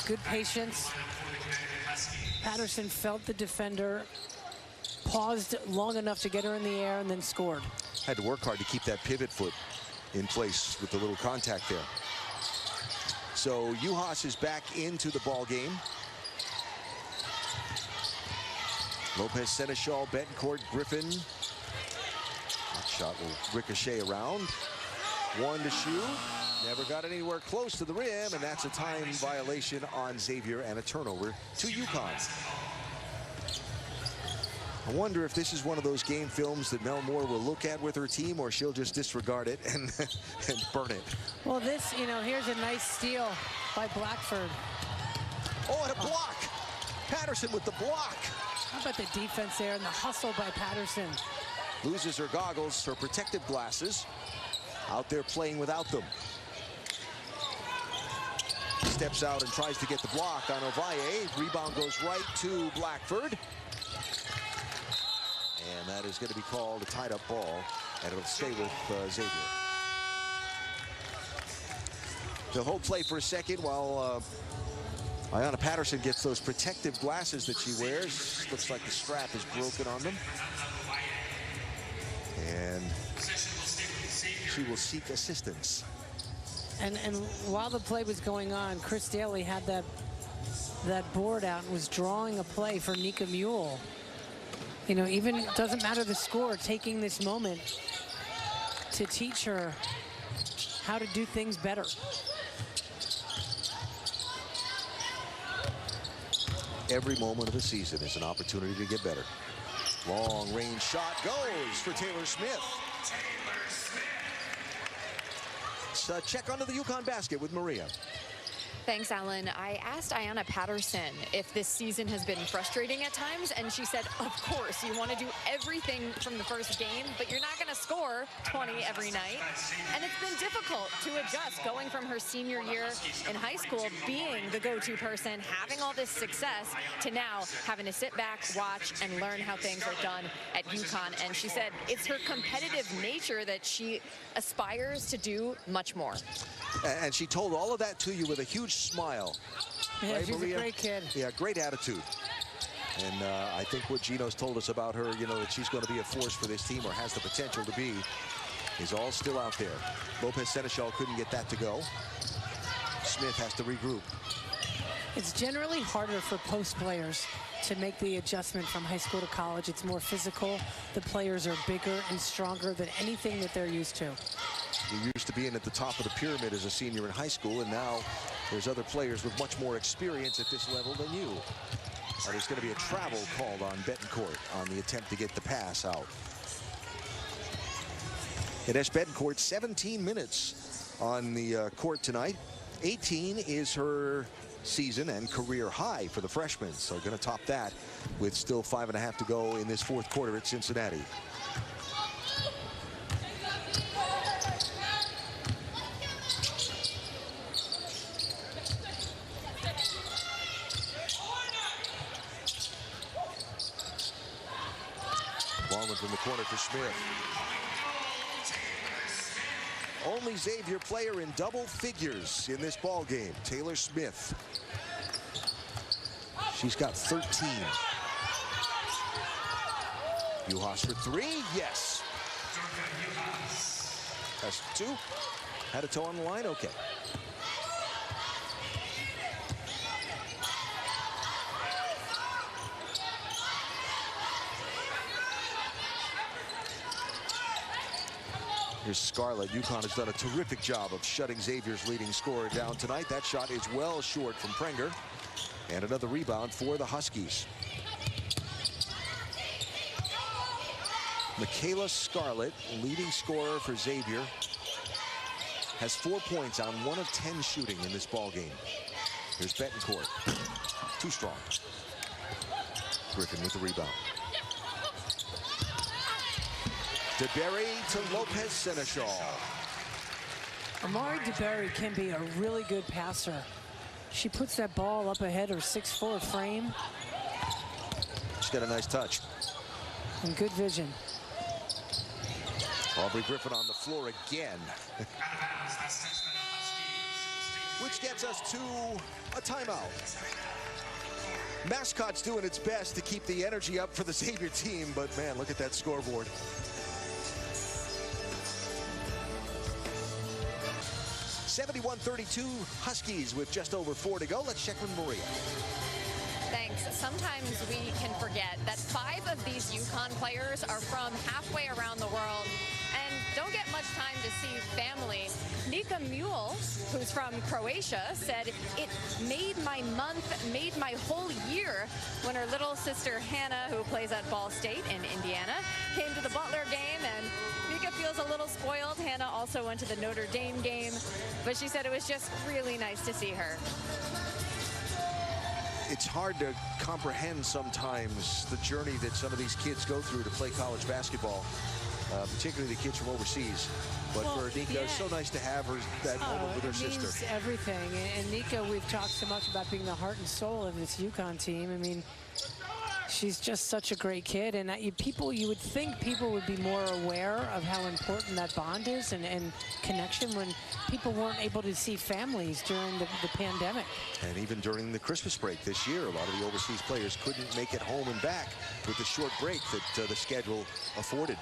Good patience. Patterson felt the defender, paused long enough to get her in the air, and then scored. Had to work hard to keep that pivot foot in place with the little contact there. So UConn is back into the ball game. Lopez, Seneschal, Betancourt, Griffin. That shot will ricochet around. One to shoot. Never got anywhere close to the rim, and that's a time violation on Xavier and a turnover to UConn. I wonder if this is one of those game films that Mel Moore will look at with her team, or she'll just disregard it and burn it. Well, this, you know, here's a nice steal by Blackford. Oh, and a block. Patterson with the block. How about the defense there and the hustle by Patterson? Loses her goggles, her protective glasses. Out there playing without them. Steps out and tries to get the block on Ovalle. Rebound goes right to Blackford. And that is going to be called a tied-up ball, and it'll stay with Xavier. To hold play for a second while Ayanna Patterson gets those protective glasses that she wears. Looks like the strap is broken on them. And she will seek assistance. And while the play was going on, Chris Daly had that board out and was drawing a play for Nika Mule. You know, even it doesn't matter the score, taking this moment to teach her how to do things better. Every moment of the season is an opportunity to get better. Long range shot goes for Taylor Smith. Let's check under the UConn basket with Maria. Thanks, Alan. I asked Ayanna Patterson if this season has been frustrating at times, and she said, of course, you want to do everything from the first game, but you're not going to score 20 every night. And it's been difficult to adjust, going from her senior year in high school, being the go-to person, having all this success, to now having to sit back, watch, and learn how things are done at UConn. And she said it's her competitive nature that she aspires to do much more. And she told all of that to you with a huge smile. Yeah, right, she's Maria? a great kid. Yeah, great attitude. And I think what Gino's told us about her, you know, that she's going to be a force for this team, or has the potential to be, is all still out there. Lopez Seneschal couldn't get that to go. Smith has to regroup. It's generally harder for post players to make the adjustment from high school to college. It's more physical. The players are bigger and stronger than anything that they're used to. You're used to being at the top of the pyramid as a senior in high school, and now there's other players with much more experience at this level than you. There's going to be a travel called on Betancourt on the attempt to get the pass out. Ines Betancourt, 17 minutes on the court tonight. 18 is her season and career high for the freshman, so going to top that with still 5.5 to go in this fourth quarter at Cincinnati. Ballman from the corner for Smith. Only Xavier player in double figures in this ball game, Taylor Smith. She's got 13. Juhas for three, yes. That's two. Had a toe on the line, okay. Here's Scarlett. UConn has done a terrific job of shutting Xavier's leading scorer down tonight. That shot is well short from Prenger. And another rebound for the Huskies. Michaela Scarlett, leading scorer for Xavier, has 4 points on 1 of 10 shooting in this ball game. Here's Betancourt. Too strong. Griffin with the rebound. DeBerry to Lopez Seneschal. Amari DeBerry can be a really good passer. She puts that ball up ahead her 6'4" frame. She's got a nice touch. And good vision. Aubrey Griffin on the floor again. Which gets us to a timeout. Mascot's doing its best to keep the energy up for the Xavier team, but man, look at that scoreboard. (71-32) Huskies with just over 4 to go. Let's check with Maria. Thanks. Sometimes we can forget that 5 of these UConn players are from halfway around the world and don't get much time to see family. Nika Mule, who's from Croatia, said, "It made my month, made my whole year," when her little sister Hannah, who plays at Ball State in Indiana, came to the Butler game, and Nika feels a little spoiled. Hannah also went to the Notre Dame game, but she said it was just really nice to see her. It's hard to comprehend sometimes the journey that some of these kids go through to play college basketball, particularly the kids from overseas. But for Nika, it's so nice to have her that moment with her sister. It means everything. And Nika, we've talked so much about being the heart and soul of this UConn team. I mean, she's just such a great kid, and you would think people would be more aware of how important that bond is and connection when people weren't able to see families during the pandemic. And even during the Christmas break this year, a lot of the overseas players couldn't make it home and back with the short break that the schedule afforded.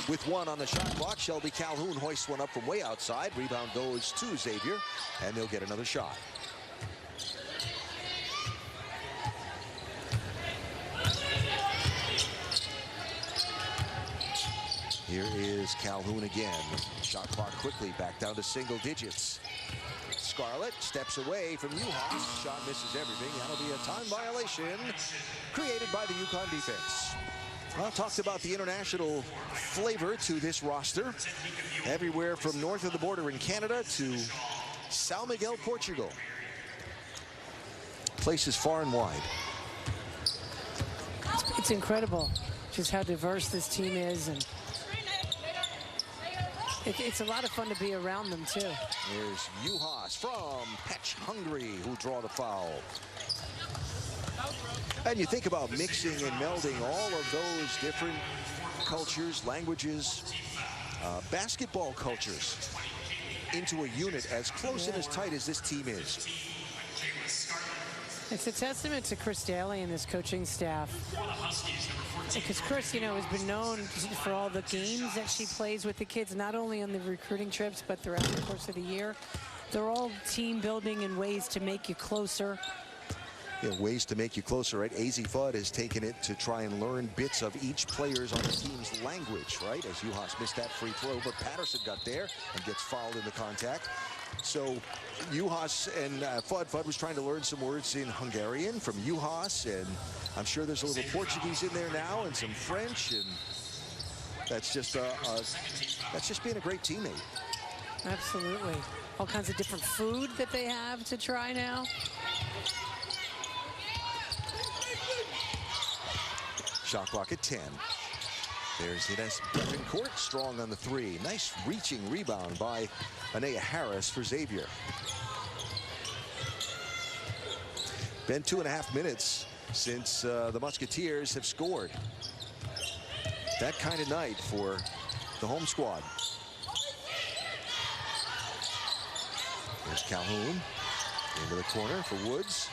With 1 on the shot clock, Shelby Calhoun hoists one up from way outside. Rebound goes to Xavier, and they'll get another shot. Here is Calhoun again. Shot clock quickly back down to single digits. Scarlett steps away from UHaas. Shot misses everything. That'll be a time violation created by the UConn defense. Well, talked about the international flavor to this roster. Everywhere from north of the border in Canada to São Miguel, Portugal. Places far and wide. It's incredible just how diverse this team is, and it's a lot of fun to be around them, too. There's UHaas from Petch, Hungary, who draw the foul. And you think about mixing and melding all of those different cultures, languages, basketball cultures into a unit as close and as tight as this team is. It's a testament to Chris Daly and his coaching staff. Because Chris, has been known for all the games that she plays with the kids, not only on the recruiting trips, but throughout the course of the year. They're all team building and ways to make you closer. Yeah, ways to make you closer, right? AZ Fudd has taken it to try and learn bits of each player's on the team's language, right? As UHaas missed that free throw, but Patterson got there and gets fouled in the contact. So UHaas and Fudd was trying to learn some words in Hungarian from UHaas, and I'm sure there's a little Portuguese in there now and some French, and that's just being a great teammate. Absolutely. All kinds of different food that they have to try now. Shot clock at 10. There's Ines Betancourt, strong on the 3. Nice reaching rebound by Anaya Harris for Xavier. Been 2.5 minutes since the Musketeers have scored. That kind of night for the home squad. There's Calhoun into the corner for Woods.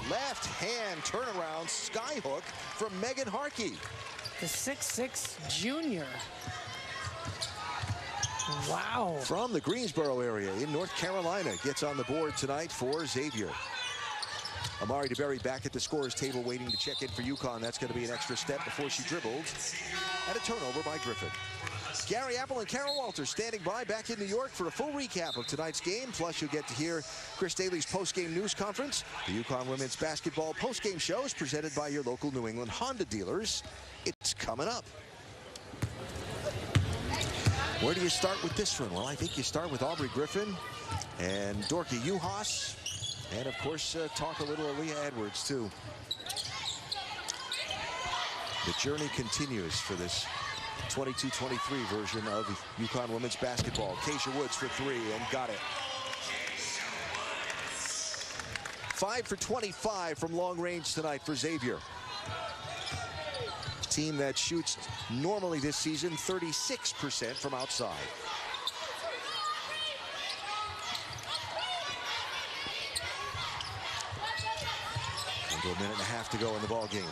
Left hand turnaround skyhook from Megan Harkey. The 6'6" junior. Wow. From the Greensboro area in North Carolina, gets on the board tonight for Xavier. Amari DeBerry back at the scorer's table waiting to check in for UConn. That's going to be an extra step before she dribbled. And a turnover by Griffin. Gary Apple and Carol Walters standing by back in New York for a full recap of tonight's game. Plus, you'll get to hear Chris Daly's post-game news conference. The UConn women's basketball post-game show is presented by your local New England Honda dealers. It's coming up. Where do you start with this one? Well, I think you start with Aubrey Griffin and Dorka UHaas. And, of course, talk a little Aaliyah Edwards, too. The journey continues for this 22-23 version of UConn women's basketball. Keisha Woods for 3 and got it. 5 for 25 from long range tonight for Xavier. Team that shoots normally this season 36% from outside. Under a minute and a half to go in the ball game.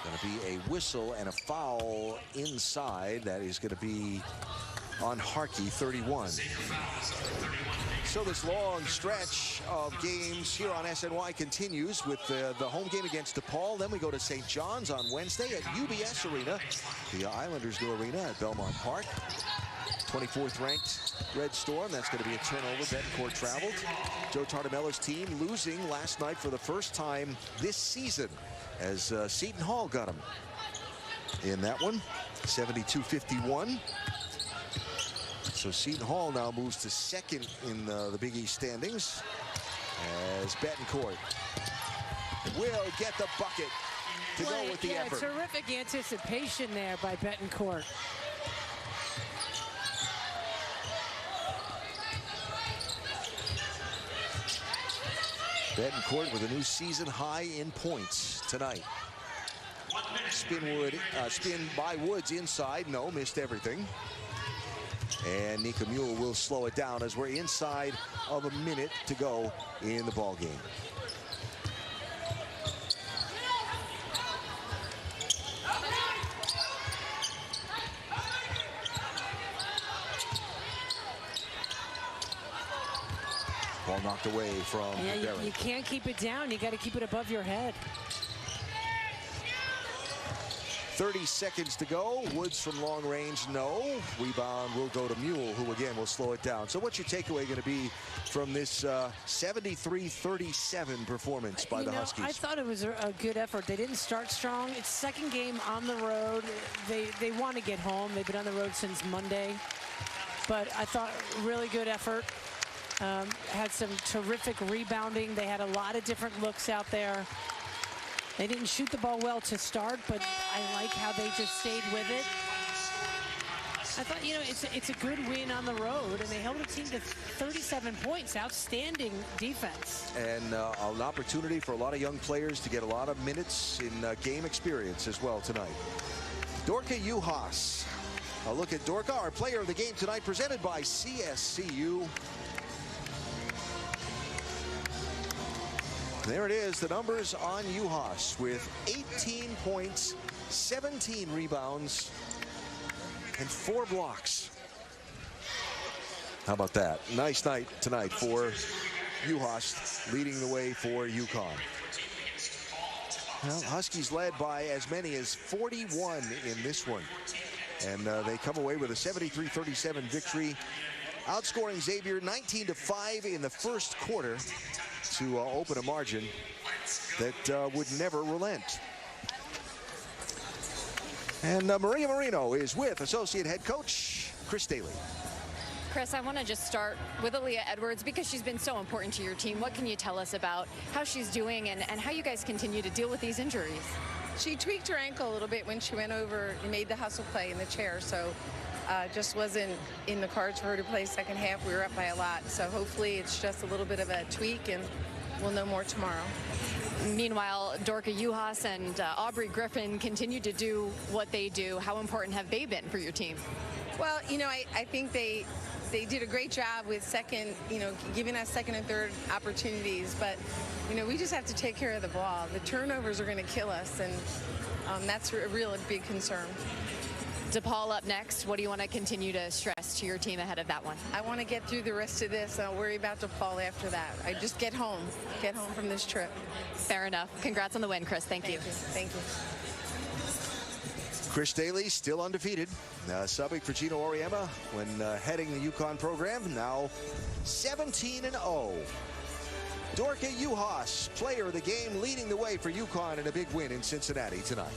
Going to be a whistle and a foul inside. That is going to be on Harkey, 31. So this long stretch of games here on SNY continues with the home game against DePaul. Then we go to St. John's on Wednesday at UBS Arena, the Islanders' new arena at Belmont Park. 24th ranked Red Storm. That's going to be a turnover. Betancourt traveled. Joe Tartamella's team losing last night for the first time this season as Seton Hall got him in that one, 72-51. So Seton Hall now moves to second in the Big East standings as Betancourt will get the bucket to go with the effort. Terrific anticipation there by Betancourt. Betancourt with a new season high in points tonight. Spin by Woods inside. No, missed everything. And Nika Mule will slow it down as we're inside of a minute to go in the ball game. Ball knocked away from you can't keep it down. You got to keep it above your head. 30 seconds to go. Woods from long range, no. Rebound will go to Mule, who again will slow it down. So what's your takeaway going to be from this 73-37 performance by the Huskies? I thought it was a good effort. They didn't start strong. It's second game on the road. They want to get home. They've been on the road since Monday. But I thought really good effort. Had some terrific rebounding. They had a lot of different looks out there. They didn't shoot the ball well to start, but I like how they just stayed with it. I thought, it's a good win on the road, and they held a team to 37 points. Outstanding defense. And an opportunity for a lot of young players to get a lot of minutes in game experience as well tonight. Dorka Juhas. A look at Dorka, our player of the game tonight, presented by CSCU. There it is, the numbers on Juhas with 18 points, 17 rebounds, and 4 blocks. How about that? Nice night tonight for Juhas, leading the way for UConn. Well, Huskies led by as many as 41 in this one. And they come away with a 73-37 victory, outscoring Xavier 19-5 in the first quarter to open a margin that would never relent. And Maria Marino is with Associate Head Coach Chris Daly. Chris, I want to just start with Aaliyah Edwards because she's been so important to your team. What can you tell us about how she's doing and how you guys continue to deal with these injuries? She tweaked her ankle a little bit when she went over and made the hustle play in the chair, so just wasn't in the cards for her to play second half. We were up by a lot, so hopefully it's just a little bit of a tweak, and we'll know more tomorrow. Meanwhile, Dorka Juhas and Aubrey Griffin continue to do what they do. How important have they been for your team? Well, I think they did a great job with giving us second and third opportunities, but we just have to take care of the ball. The turnovers are going to kill us, and that's a real big concern. DePaul up next. What do you want to continue to stress to your team ahead of that one? I want to get through the rest of this. I'll worry about DePaul after that. I just get home from this trip. Fair enough. Congrats on the win, Chris. Thank you. Thank you. Chris Daly still undefeated, subbing for Gino Auriemma when heading the UConn program, now 17-0. Dorka Juhas, player of the game, leading the way for UConn in a big win in Cincinnati tonight.